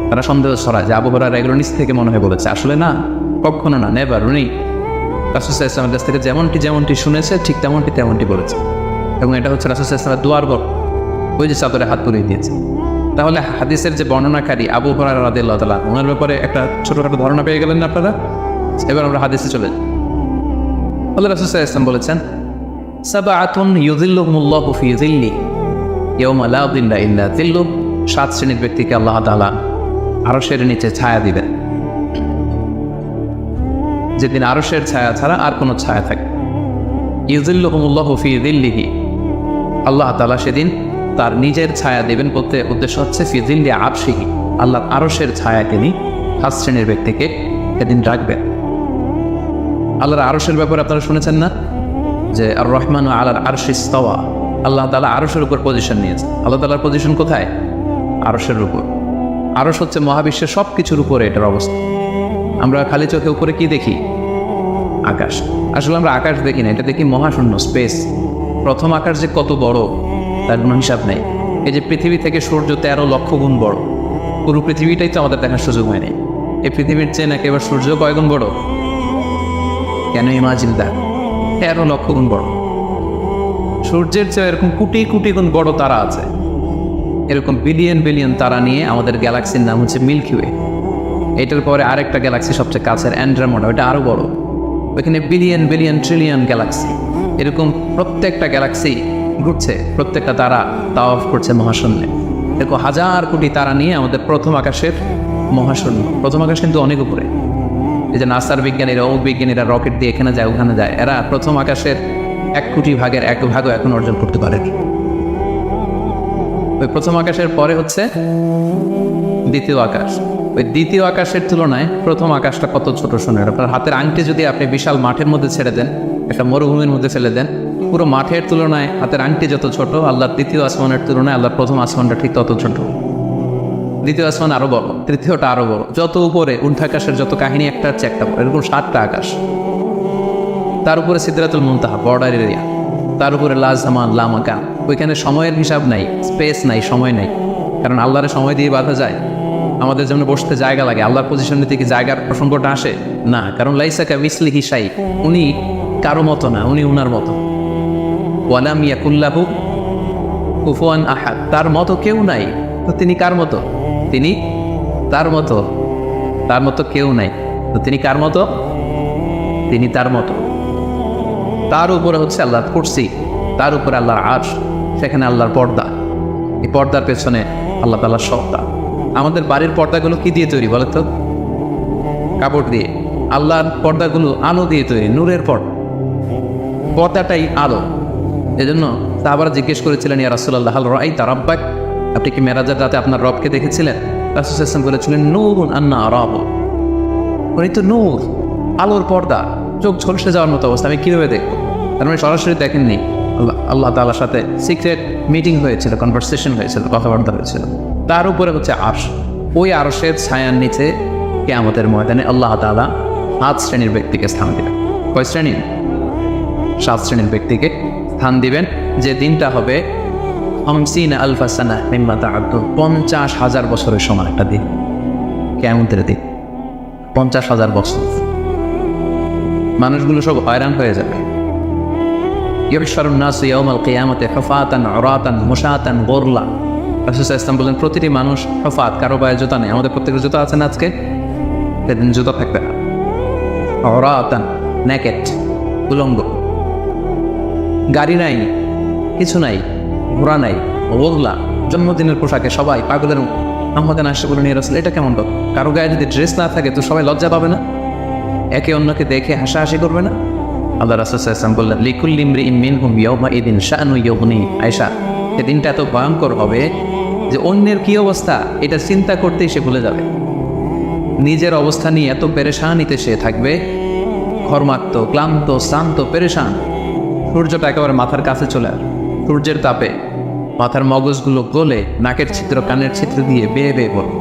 তারা সন্দেহ ছড়ায় যে আবু হুরায়রা এগুলো নিজ থেকে মনে হয় বলেছে। আসলে না, কখনো না, নেভার। উনি রাসূল সাল্লাল্লাহু আলাইহি ওয়াসাল্লামের কাছ থেকে যেমনটি শুনেছে ঠিক তেমনটি বলেছে, এবং এটা হচ্ছে রাসূল সাল্লাল্লাহু আলাইহি ওয়াসাল্লামের দোয়ার বরকত, ওই যে চাদরে হাত বুলিয়ে দিয়েছে। তাহলে হাদিসের যে বর্ণনাকারী আবু হুরায়রা রাদিয়াল্লাহু তাআলা, ওনার ব্যাপারে একটা ছোটখাটো ধারণা পেয়ে গেলেন না আপনারা? এবার আমরা হাদিসে চলে যাই। আল্লাহ রাসূল সাল্লাল্লাহু আলাইহি ওয়াসাল্লাম বলেছেন, সাবআতুন ইউযিল্লুহুমুল্লাহু ফি যিল্লি ইয়াওমা লা যিল্লা ইল্লা যিল্লুহ। 7 শ্রেণীর ব্যক্তিকে আল্লাহ তাআলা আরশের নিচে ছায়া দিবেন, যেদিন আরশের ছায়া ছাড়া আর কোনো ছায়া থাকে। ইউযিল্লুহুমুল্লাহু ফি যিল্লিহি, আল্লাহ তাআলা সেদিন তার নিজের ছায়া দেবেন বলতে উদ্দেশ্য হচ্ছে ফি যিল্লি আরশিহি, আল্লাহর আরশের ছায়া তিনি 7 শ্রেণীর ব্যক্তিকে সেদিন রাখবেন। আল্লাহর আরশের ব্যাপারে আপনারা শুনেছেন না যে আর রহমান আলাল আরশি ইস্তাওয়া, আল্লাহ তাআলা আরশের উপর পজিশন নিয়েছে। আল্লাহ তাআলার পজিশন কোথায়? আরশের উপর। আরশ হচ্ছে মহাবিশ্বের সব কিছুর উপরে এটার অবস্থা। আমরা খালি চোখে উপরে কি দেখি? আকাশ। আসলে আমরা আকাশ দেখি না, এটা দেখি মহাশূন্য, স্পেস। প্রথম আকাশ যে কত বড় তার কোনো হিসাব নেই। এই যে পৃথিবী থেকে সূর্য 13 লক্ষ গুণ বড়, পুরো পৃথিবীটাই তো আমাদের দেখার সুযোগ হয়নি। এই পৃথিবীর চেয়ে নাকি এবার সূর্য কয় গুণ বড়? কেন ইমাজিন দ্যাট, 13 লক্ষ গুণ বড়। সূর্যের চেয়ে এরকম কোটি কোটি গুণ বড় তারা আছে। এরকম বিলিয়ন বিলিয়ন তারা নিয়ে আমাদের গ্যালাক্সির নাম হচ্ছে মিল্কি ওয়ে। এটার পরে আরেকটা গ্যালাক্সি সবচেয়ে কাছের অ্যান্ড্রোমেডা, ওটা আরও বড়। ওইখানে বিলিয়ন বিলিয়ন ট্রিলিয়ন গ্যালাক্সি, এরকম প্রত্যেকটা গ্যালাক্সি ঘুরছে, প্রত্যেকটা তারা তাওয়াফ করছে মহাশূন্যে। এরকম হাজার কোটি তারা নিয়ে আমাদের প্রথম আকাশের মহাশূন্য। প্রথম আকাশ কিন্তু অনেক উপরে। এই যে নাসার বিজ্ঞানীরা, অমুক বিজ্ঞানীরা রকেট দিয়ে এখানে যায় ওখানে যায়, এরা প্রথম আকাশের 1 কোটি ভাগের 1 ভাগও এখন অর্জন করতে পারে। ওই প্রথম আকাশের পরে হচ্ছে দ্বিতীয় আকাশ। ওই দ্বিতীয় আকাশের তুলনায় প্রথম আকাশটা কত ছোট শোনেন। আপনার হাতের আংটি যদি আপনি বিশাল মাঠের মধ্যে ছেড়ে দেন, একটা মরুভূমির মধ্যে ফেলে দেন, পুরো মাঠের তুলনায় হাতের আংটি যত ছোট, আল্লাহর দ্বিতীয় আসমানের তুলনায় আল্লাহর প্রথম আসমানটা ঠিক তত ছোট। দ্বিতীয় আসমান আরো বড়, তৃতীয়টা আরো বড়। যত উপরে ঊর্ধ্বাকাশের যত কাহিনী একটার চেয়ে একটা বড়, এরকম 7টা আকাশ। তার উপরে সিদরাতুল মুনতাহা, বর্ডার এরিয়া। তার উপরে লা জামান লা মাকান, ওইখানে সময়ের হিসাব নাই, স্পেস নাই, সময় নাই। কারণ আল্লাহরে সময় দিয়ে বাঁধা যায়? আমাদের যেমন বসতে জায়গা লাগে, আল্লাহর পজিশন নিতে কি জায়গার প্রসঙ্গটা আসে না? কারণ লাইসা কামিসলিহি শাই, উনি কারো মতো না, উনি উনার মতো। ওয়ালাম ইয়াকুল্লাহু কুফুয়ান আহাদ, তার মতো কেউ নাই। তো তিনি কার মতো? তিনি তার মতো, তার মতো কেউ নাই। তো তিনি কার মতো? তিনি তার মতো। তার উপরে হচ্ছে আল্লাহর কুরসি, তার উপরে আল্লাহর আরশ, সেখানে আল্লাহর পর্দা। এই পর্দার পেছনে আল্লাহ তাআলার সত্তা। আমাদের বাড়ির পর্দাগুলো কি দিয়ে তৈরি বলো তো? কাপড় দিয়ে। আল্লাহর পর্দাগুলো আলো দিয়ে তৈরি, নূরের পর্দা। পর্দাটাই আলো। এজন্য সাহাবারা জিজ্ঞেস করেছিলেন, ইয়া রাসূলুল্লাহ হাল রাআইতা রাব্বাক, আপনি কি মেরাজের রাতে আপনার রবকে দেখেছিলেন? রাসূল সাল্লাল্লাহু আলাইহি ওয়াসাল্লাম বলেছিলেন, নূরুন আন্না আরাহু, উনি তো নূর, আলোর পর্দা, চোখ ঝলসে যাওয়ার মতো অবস্থা, আমি কীভাবে দেখবো? তার মানে সরাসরি দেখেননি। আল্লাহ তাআলার সাথে সিক্রেট মিটিং হয়েছিল, কনভারসেশন হয়েছিল, কথাবার্তা হয়েছিল। তার উপরে হচ্ছে আরশ, ওই আরশের ছায়ার নিচে কিয়ামতের ময়দানে আল্লাহ তাআলা 7 শ্রেণীর ব্যক্তিকে স্থান দিবেন। কয় শ্রেণী? 7 শ্রেণীর ব্যক্তিকে স্থান দিবেন, যে দিনটা হবে 50,000 সানা মিম্মা তা'উদ্দুন, 50,000 বছরের সমান একটা দিন, কিয়ামতের দিন। 50,000 বছর মানুষগুলো সব হয়রান হয়ে যাবে। ইউহশারুন নাসু ইয়াউমাল কিয়ামাতি হুফাতান উরাতান মুশাতান গুরলা। রাসূল সাল্লাল্লাহু আলাইহি ওয়াসাল্লাম বলেন, প্রতিটি মানুষ হুফাত, কারো পায়ে জুতা নেই। আমাদের প্রত্যেকের জুতা আছে না আজকে? সেদিন জুতা থাকবে না। উরাতান, নেকেট, উলঙ্গ, গাড়ি নাই, কিছু নাই, ঘোড়া নাই, ওগলা, জন্মদিনের পোশাকে সবাই পাগলের আমাকে নাশা করে নিয়ে রাসূল, এটা কেমন কথা? কারো গায়ে যদি ড্রেস না থাকে তো সবাই লজ্জা পাবে না? একে অন্যকে দেখে হাসাহাসি করবে না? আল্লাহ রাসূল সাল্লাল্লাহু আলাইহি ওয়াসাল্লাম বললেন, লিকুল্লি ইমরিইন মিনহুম ইয়াওমাইদিন শাআনু ইউগনি। আয়েশা, সেদিনটা এত ভয়ঙ্কর হবে যে অন্যের কি অবস্থা এটা চিন্তা করতেই সে ভুলে যাবে। নিজের অবস্থা নিয়ে এত পেরেশানিতে সে থাকবে, ঘর্মাক্ত, ক্লান্ত, শ্রান্ত, পেরেশান। সূর্যটা একেবারে মাথার কাছে চলে আসে, সূর্যের তাপে মাথার মগজগুলো গলে নাকের ছিদ্র, কানের ছিদ্র দিয়ে বেয়ে বেয়ে পড়ে,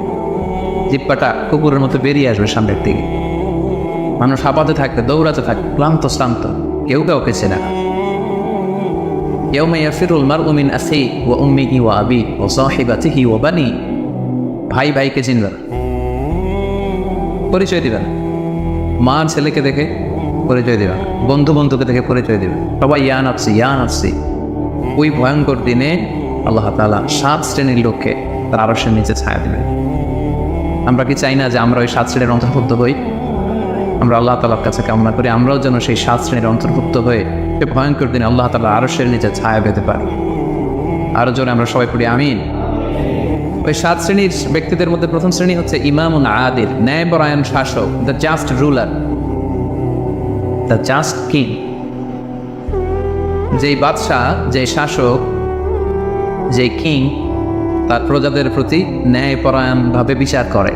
জিহ্বাটা কুকুরের মতো বেরিয়ে আসবে সামনের দিকে। মানুষ হাঁপাতে থাকবে, দৌড়াতে থাকবে, ক্লান্ত শ্রান্ত, কেউ কাউকে চেনে না। ইয়াউমা ইয়াফিরুল মারউ মিন আখিহি ওয়া উম্মিহি ওয়া আবিহি ওয়া সাহিবাতিহি ওয়া বানি। ভাই ভাইকে চিনবে না, পরিচয় দিবে না। মার ছেলেকে দেখে পরিচয় দিবে না, বন্ধু বন্ধুকে দেখে পরিচয় দিবে, সবাই ইয়া নাফসি ইয়া নাফসি। ওই ভয়ঙ্কর দিনে আল্লাহ তাআলা 7 শ্রেণীর লোককে তার আরশের নিচে ছায়া দিবেন। আমরা কি চাই না যে আমরা ওই 7 শ্রেণীর অন্তর্ভুক্ত হই? আমরা আল্লাহ তাআলার কাছে কামনা করি আমরাও যেন সেই 7 শ্রেণীর অন্তর্ভুক্ত হয়ে সে ভয়ঙ্কর দিনে আল্লাহ তাআলা আরশের নিচে ছায়া পেতে পারি। আরো জোরে আমরা সবাই পড়ি আমিন। ওই 7 শ্রেণীর ব্যক্তিদের মধ্যে প্রথম শ্রেণী হচ্ছে ইমামুন আদিল, ন্যায়পরায়ণ শাসক, the just ruler, the just king. যেই বাদশাহ, যে শাসক, যে কিং তার প্রজাদের প্রতি ন্যায়পরায়ণভাবে বিচার করে,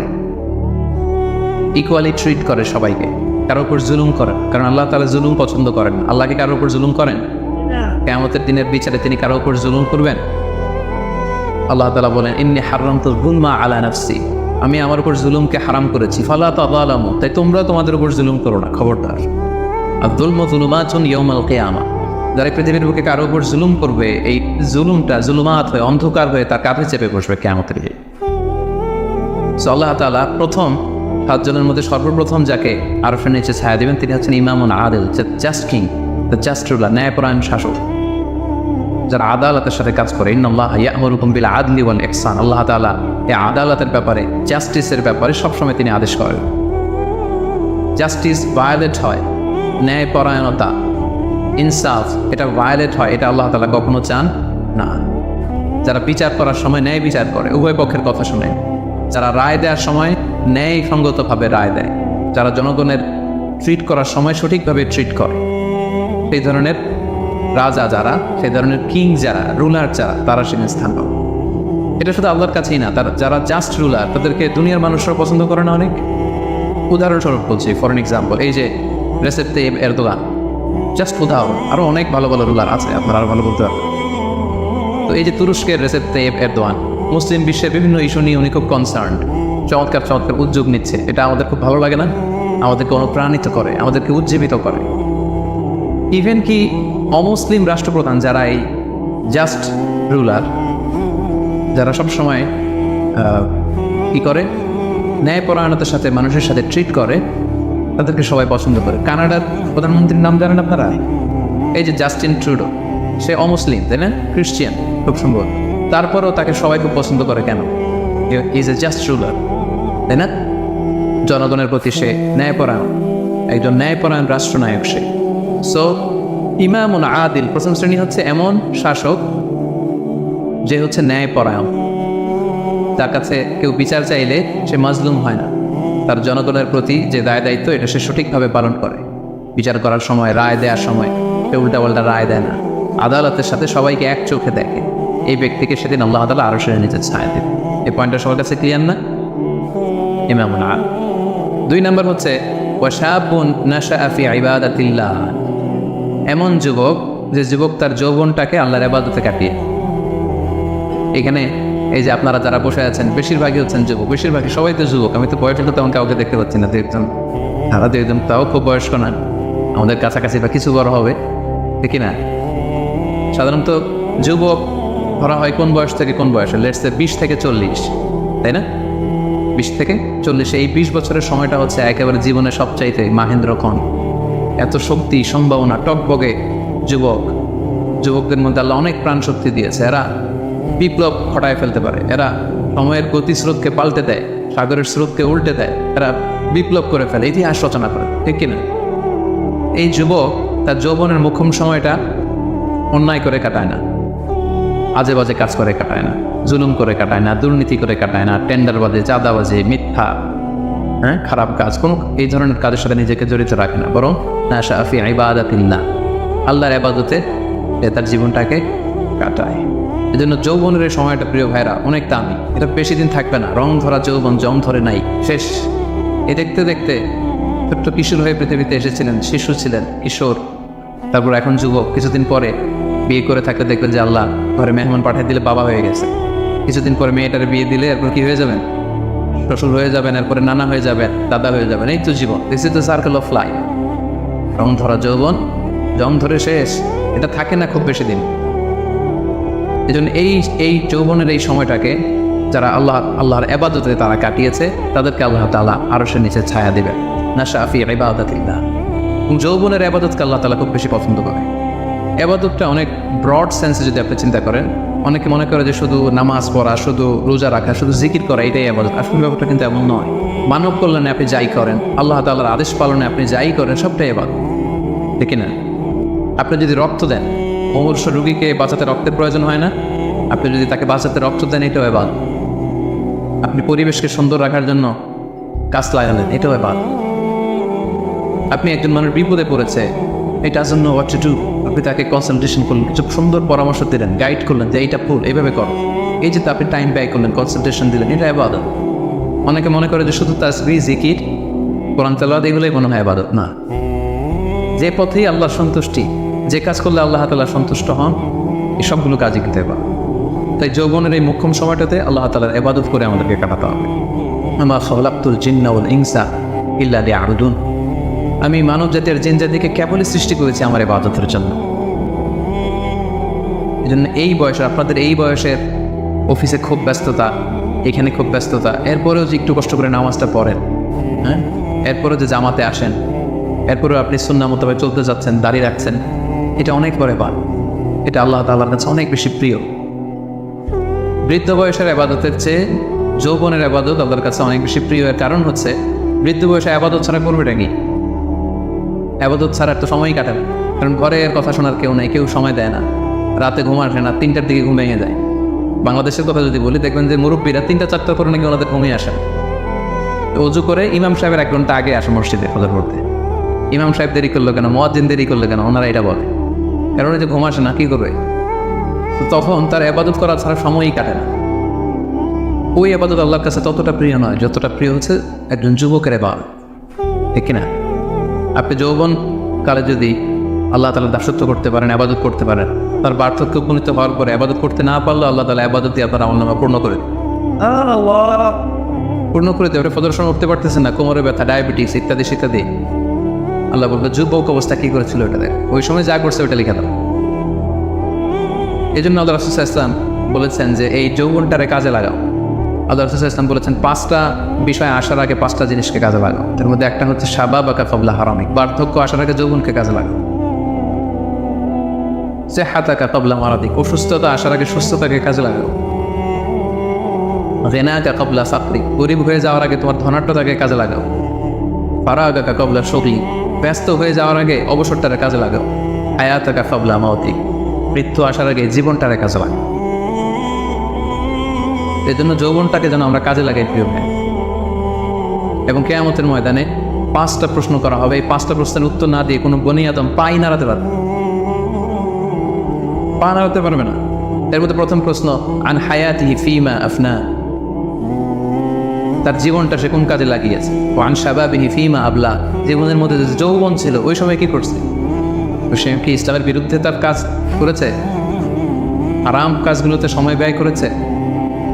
ইকুয়ালি ট্রিট করে সবাইকে, কারোর উপর জুলুম করেন। কারণ আল্লাহ তাআলা জুলুম পছন্দ করেন। আল্লাহ কি কারোর উপর জুলুম করেন? কিয়ামতের দিনের বিচারে তিনি কারোর উপর জুলুম করবেন? আল্লাহ তাআলা বলেন, ইন্নী হারামতু যুলমা আলা নাফসি, আমি আমার উপর জুলুমকে হারাম করেছি, ফালা তাযালামু, তাই তোমরা তোমাদের উপর জুলুম করো না, খবরদার। আয-যুলমু যুলুমাতুন ইয়াউমাল কিয়ামা, যারা পৃথিবীর বুকে কারোর উপর জুলুম করবে, এই জুলুমটা জুলুমাত হয়ে, অন্ধকার হয়ে তার কাঁধে চেপে বসবে কিয়ামতের দিনে। সো আল্লাহ তাআলা প্রথম 7 জনের মধ্যে সর্বপ্রথম যাকে আরশের নিচে ছায়া দিবেন তিনি হচ্ছেন ইমামুন আদিল, just king, the just ruler, ন্যায়পরায়ণ শাসক, যারা আদালতের সাথে কাজ করে। ইন্নাল্লাহা ইয়া'মুরুকুম বিল আদলি ওয়াল ইহসান, আল্লাহ তাআলা এই আদালতের ব্যাপারে, জাস্টিসের ব্যাপারে সবসময় তিনি আদেশ করেন। জাস্টিস ভায়োলেট হয়, ন্যায়পরায়ণতা, ইনসাফ, এটা ভায়োলেট হয়, এটা আল্লাহ তাআলা কখনো চান না। যারা বিচার করার সময় ন্যায় বিচার করে, উভয় পক্ষের কথা শুনে, যারা রায় দেওয়ার সময় ন্যায়সঙ্গতভাবে রায় দেয়, যারা জনগণের ট্রিট করার সময় সঠিকভাবে ট্রিট করে, সেই ধরনের রাজা যারা, সেই ধরনের কিং যারা, রুলার যারা, তারা সেখানে স্থান পাবে। এটা শুধু আল্লাহর কাছেই না, তারা যারা জাস্ট রুলার তাদেরকে দুনিয়ার মানুষরা পছন্দ করে না অনেক। উদাহরণস্বরূপ বলছি, ফর এন এক্সাম্পল, এই যে রেসেপ তাইয়িপ এরদোগান, জাস্ট উদাহরণ, আরও অনেক ভালো ভালো রুলার আছে, আপনারা আরও ভালো বলতে পারবেন। তো এই যে তুরস্কের রেসেপ তাইয়িপ এরদোয়ান, মুসলিম বিশ্বের বিভিন্ন ইস্যু নিয়ে উনি খুব কনসার্নড, চমৎকার চমৎকার উদ্যোগ নিচ্ছে, এটা আমাদের খুব ভালো লাগে না? আমাদেরকে অনুপ্রাণিত করে, আমাদেরকে উজ্জীবিত করে। ইভেন কি অমুসলিম রাষ্ট্রপ্রধান যারা এই জাস্ট রুলার, যারা সবসময় কি করে, ন্যায়পরায়ণতার সাথে মানুষের সাথে ট্রিট করে, তাদেরকে সবাই পছন্দ করে। কানাডার প্রধানমন্ত্রীর নাম জানেন আপনারা? এই যে জাস্টিন ট্রুডো, সে অমুসলিম, তাই না, খ্রিস্টিয়ান খুব সম্ভব, তারপরেও তাকে সবাই খুব পছন্দ করে। কেন? ইজ এ জাস্ট রুলার, তাই না? জনগণের প্রতি সে ন্যায়পরায়ণ, একজন ন্যায়পরায়ণ রাষ্ট্রনায়ক সে। সো ইমামুন আদিল, প্রথম শ্রেণী হচ্ছে এমন শাসক যে হচ্ছে ন্যায়পরায়ণ, তার কাছে কেউ বিচার চাইলে সে মাজলুম হয় না, তার জনগণের প্রতি যে দায় দায়িত্ব এটা সে সঠিকভাবে পালন করে। বিচার করার সময়, রায় দেওয়ার সময় সে উল্টাপাল্টা রায় দেয় না, আদালতের সাথে সবাইকে এক চোখে দেখে। এই ব্যক্তিকে সেদিন আল্লাহ তাআলা আরশের নিচে ছায়া দেবে। এই পয়েন্টটা সবার কাছে ক্লিয়ার না? ইমামুন আদিল। 2 নম্বর হচ্ছে ওয়াশাবুন নাশাআ ফি ইবাদাতিল্লাহ, এমন যুবক যে যুবক তার যৌবনটাকে আল্লাহর ইবাদতে কাটিয়ে। এখানে এই যে আপনারা যারা বসে আছেন বেশিরভাগই হচ্ছেন যুবক, বেশিরভাগই সবাই তো যুবক। আমি তো বয়সে তো তেমন কাউকে দেখতে পাচ্ছি না, তারা দেখতাম তাও খুব বয়স্ক না, আমাদের কাছাকাছি বা কিছু বড় হবে, ঠিক না? সাধারণত যুবক ধরা হয় কোন বয়স থেকে কোন বয়সে, লেটসে 20 থেকে 40, তাই না? 20 থেকে 40, এই 20 বছরের সময়টা হচ্ছে একেবারে জীবনের সবচাইতে মাহেন্দ্রক্ষণ। এত শক্তি, সম্ভাবনা, টকবগে যুবকদের মধ্যে আল্লাহ অনেক প্রাণ শক্তি দিয়েছে। এরা বিপ্লব ঘটায় ফেলতে পারে, এরা সময়ের গতিস্রোতকে পাল্টে দেয়, সাগরের স্রোতকে উল্টে দেয়, এরা বিপ্লব করে ফেলে, ইতিহাস রচনা করে, ঠিক কিনা? এই যুবক তার যৌবনের মোক্ষম সময়টা অন্যায় করে কাটায় না, আজে বাজে কাজ করে কাটায় না, জুলুম করে কাটায় না, দুর্নীতি করে কাটায় না, টেন্ডারবাজি, চাঁদাবাজি, মিথ্যা, খারাপ কাজ, কোনো এই ধরনের কাজের সাথে নিজেকে জড়িত রাখে না, বরং নাশা ফি ইবাদাতিল্লাহ, আল্লাহর ইবাদতে তার জীবনটাকে কাটায়। এই জন্য যৌবনের এই সময়টা প্রিয় ভাইরা অনেক দামি, এটা বেশি দিন থাকবে না। রং ধরা যৌবন জম ধরে নাই, শেষ। এ দেখতে দেখতে ছোট্ট কিশোর হয়ে পৃথিবীতে এসেছিলেন, শিশু ছিলেন, কিশোর, তারপর এখন যুবক, কিছুদিন পরে বিয়ে করে থাকলে দেখবেন যে আল্লাহ ঘরে মেহমান পাঠিয়ে দিলে বাবা হয়ে গেছে। কিছুদিন পরে মেয়েটার বিয়ে দিলে এরপর কি হয়ে যাবেন? শ্বশুর হয়ে যাবেন, এরপরে নানা হয়ে যাবেন, দাদা হয়ে যাবেন। এই তো জীবন, this is the circle of life. রং ধরা যৌবন জং ধরে শেষ, এটা থাকে না খুব বেশি দিন। এই জন্য এই যৌবনের এই সময়টাকে যারা আল্লাহর ইবাদতে তারা কাটিয়েছে, তাদেরকে আল্লাহ তাআলা আরশের নিচে ছায়া দিবেন। নাশা ফি ইবাদাতিল্লাহ। যৌবনের ইবাদতকে আল্লাহ তাআলা খুব বেশি পছন্দ করে। ইবাদতটা অনেক ব্রড সেন্সে যদি আপনি চিন্তা করেন, অনেকে মনে করে যে শুধু নামাজ পড়া, শুধু রোজা রাখা, শুধু জিকির করা এটাই ইবাদত। আসল ব্যাপারটা কিন্তু এমন নয়। মানব কল্যাণে আপনি যাই করেন, আল্লাহ তাআলার আদেশ পালনে আপনি যাই করেন, সবটাই ইবাদত, ঠিক না? আপনি যদি রক্ত দেন, মুমূর্ষু রোগীকে বাঁচাতে রক্তের প্রয়োজন হয় না? আপনি যদি তাকে বাঁচাতে রক্ত দেন, এটাও ইবাদত। আপনি পরিবেশকে সুন্দর রাখার জন্য গাছ লাগালেন, এটাও ইবাদত। আপনি একজন মানুষ বিপদে পড়েছে, এটা জন্য হোয়াট টু ডু, আপনি তাকে কনসালটেশন করলেন, কিছু সুন্দর পরামর্শ দিলেন, গাইড করলেন যে এইটা ভুল, এইভাবে করো, এই যে আপনি টাইম ব্যয় করলেন, কনসালটেশন দিলেন, এটা ইবাদত। অনেকে মনে করে যে শুধু তাসবিহ, জিকির, কোরআন তেলাওয়াত এগুলোই মনে হয় ইবাদত। না, যে পথেই আল্লাহর সন্তুষ্টি, যে কাজ করলে আল্লাহ তাআলা সন্তুষ্ট হন, এই সবগুলো কাজই কিন্তু ইবাদত। তাই যৌবনের এই মোক্ষম সময়টাতে আল্লাহ তাআলার ইবাদত করে আমাদেরকে কাটাতে হবে। আমা খালাকতুল জিন্না ওয়াল ইনসা ইল্লা লিয়াবুদুন। আমি মানব জাতির জিন জাতিকে কেবলই সৃষ্টি করেছি আমার ইবাদতের জন্য। এই জন্য এই বয়সে, আপনাদের এই বয়সের অফিসে খুব ব্যস্ততা, এখানে খুব ব্যস্ততা, এরপরেও যে একটু কষ্ট করে নামাজটা পড়েন, এরপরেও যে জামাতে আসেন, এরপরেও আপনি সুন্নাহ মোতাবেক চলতে যাচ্ছেন, দাঁড়িয়ে রাখছেন, এটা অনেক বড় পান। এটা আল্লাহ তাআলার কাছে অনেক বেশি প্রিয়। বৃদ্ধ বয়সের ইবাদতের চেয়ে যৌবনের ইবাদত আল্লাহর কাছে অনেক বেশি প্রিয়। এর কারণ হচ্ছে বৃদ্ধ বয়সে ইবাদত ছাড়া করবেটা কি? ইবাদত ছাড়া তো সময়ই কাটাবে, কারণ ঘরের কথা শোনার কেউ নাই, কেউ সময় দেয় না, রাতে ঘুম আসে না, 3টার দিকে ঘুম ভেঙে যায়। বাংলাদেশের কথা যদি বলি, দেখবেন যে মুরব্বীরা 3টা-4টার পরে নাকি ওনাদের ঘুমিয়ে আসেন। অজু করে ইমাম সাহেবের 1 ঘন্টা আগে আসে মসজিদে ফজর পড়তে। ইমাম সাহেব দেরি করলো কেন, মুয়াজ্জিন দেরি করলো কেন, ওনারা এটা বলে, কারণ যে ঘুম আসে না, কি করবে? তখন তার ইবাদত করা ছাড়া সময়ই কাটে না। ওই ইবাদত আল্লাহর কাছে ততটা প্রিয় নয় যতটা প্রিয় হচ্ছে একজন যুবকের ইবাদত, ঠিক না? আপনি যৌবন কালে যদি আল্লাহ তাআলা দাসত্ব করতে পারেন, ইবাদত করতে পারেন, তার বার্ধক্য উপনীত হওয়ার পরে ইবাদত করতে না পারলেও আল্লাহ তাআলা ইবাদত দিয়ে আপনার আমলনামা পূর্ণ করে দেবে। ফজর সময় উঠতে পারতেছেন না, কোমরে ব্যথা, ডায়াবেটিস ইত্যাদি ইত্যাদি, আল্লাহ বলবে যুবক অবস্থা কি করেছিল ওটা দেখ, ওই সময় যা করছে ওটা লিখে দাও। এই জন্য আল্লাহ রাসূল সাল্লাল্লাহু আলাইহি ওয়াসাল্লাম বলেছেন যে এই যৌবনটারে কাজে লাগাও। আল্লাহ রাসূল সাল্লাল্লাহু আলাইহি ওয়াসাল্লাম বলেছেন 5টা বিষয় আসার আগে 5টা জিনিসকে কাজে লাগাও। তার মধ্যে একটা হচ্ছে শাবাবাকা ক্বাবলা হারামিক, বার্ধক্য আসার আগে যৌবনকে কাজে লাগাও। সিহহাতাকা ক্বাবলা মারাদিক, অসুস্থতা আসার আগে সুস্থতাকে কাজে লাগাও। গিনাকা ক্বাবলা ফাকরিক, গরিব হয়ে যাওয়ার আগে তোমার ধনাঢ্যতাকে কাজে লাগাও। ফারাগাকা ক্বাবলা শুগলি, ব্যস্ত হয়ে যাওয়ার আগে অবসরটারে কাজে লাগাও। হায়াতাকা ক্বাবলা মাউতিক, মৃত্যু আসার আগে জীবনটারে কাজে লাগাও। এই জন্য যৌবনটাকে যেন আমরা কাজে লাগাই প্রিয় ভাই। এবং কিয়ামতের ময়দানে 5টা প্রশ্ন করা হবে। এই 5টা প্রশ্নের উত্তর না দিয়ে কোনো বনি আদম পাই নাড়াতে পারবে, পা নাড়াতে পারবে না। এর মধ্যে প্রথম প্রশ্ন আন হায়াতিহি ফিমা আফনা, তার জীবনটা সে কোন কাজে লাগিয়েছে। ও আন শাবাবিহি ফিমা আবলা, জীবনের মধ্যে যে যৌবন ছিল ওই সময় কি করছে? সে কি ইসলামের বিরুদ্ধে তার কাজ করেছে? হারাম কাজগুলোতে সময় ব্যয় করেছে?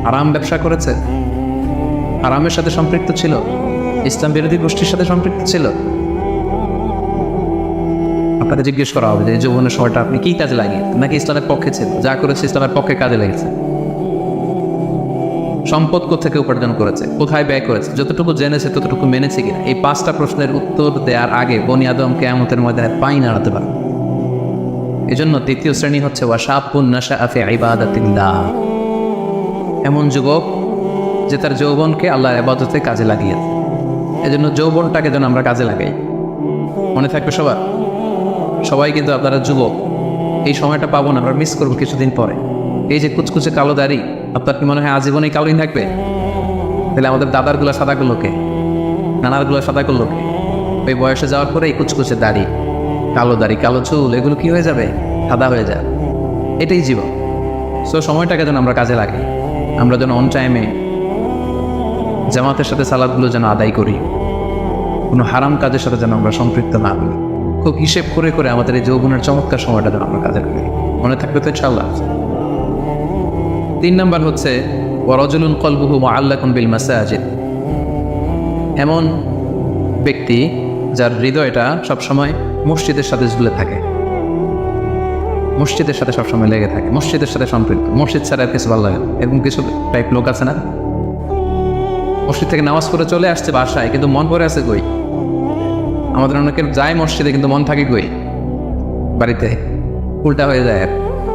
আরাম ব্যবসা করেছে, আরামের সাথে সম্পৃক্ত ছিল, ইসলাম বিরোধী গোষ্ঠীর সাথে সম্পৃক্ত ছিল। আপনাকে জিজ্ঞেস করা হবে যে যৌবনের সময়টা আপনি কি কাজে লাগিয়ে, নাকি ইসলামের পক্ষে ছিল, যা করেছে ইসলামের পক্ষে কাজে লেগেছে? সম্পদ কোথেকে উপার্জন করেছে, কোথায় ব্যয় করেছে, যতটুকু জেনেছে ততটুকু মেনেছে কিনা? এই 5টা প্রশ্নের উত্তর দেওয়ার আগে বনি আদম কিয়ামতের ময়দানে পাই নাড়াতে পারে। এই জন্য 3য় শ্রেণী হচ্ছে ওয়াশাবুন নাশাআ ফি ইবাদাতিল্লাহ, এমন যুবক যে তার যৌবনকে আল্লাহর ইবাদতে কাজে লাগিয়েছে। এই জন্য যৌবনটাকে যেন আমরা কাজে লাগাই। মনে থাকবে সবার, সবাই কিন্তু আপনারা যুবক, এই সময়টা পাবো না, আমরা মিস করবো কিছুদিন পরে। এই যে কুচকুচে কালো দাড়ি, আপনার কি মনে হয় আজীবনই কালোই থাকবে? তাহলে আমাদের দাদারগুলো সাদা করলোকে, নানারগুলো সাদা করলোকে? ওই বয়সে যাওয়ার পরে এই কুচকুচে দাড়ি, কালো চুল, এগুলো কি হয়ে যাবে? সাদা হয়ে যাবে। এটাই জীবন। সো সময়টাকে যেন আমরা কাজে লাগাই, আমরা যেন অন টাইমে জামাতের সাথে সালাদগুলো যেন আদায় করি, কোনো হারাম কাজের সাথে যেন আমরা সম্পৃক্ত না হই। খুব হিসেব করে করে আমাদের এই যৌবনের চমৎকার সময়টা যেন আমরা কাজে লাগাই। মনে থাকবে তো ইনশাআল্লাহ। 3 নাম্বার হচ্ছে ওয়ারাজুলুন কলবুহু মুআল্লাকুন বিল মাসাজিদ, এমন ব্যক্তি যার হৃদয়টা সবসময় মসজিদের সাথে ঝুলে থাকে, মসজিদের সাথে সবসময় লেগে থাকে, মসজিদের সাথে সম্পৃক্ত। মসজিদ ছাড়া আর কিছু ভালো লাগে না। এরকম কিছু টাইপ লোক আছে না? মসজিদ থেকে নামাজ পড়ে চলে আসছে বাসায়, কিন্তু মন পড়ে আছে কই? আমাদের অনেকের যায় মসজিদে কিন্তু মন থাকে কই? বাড়িতে। উল্টা হয়ে যায়, আর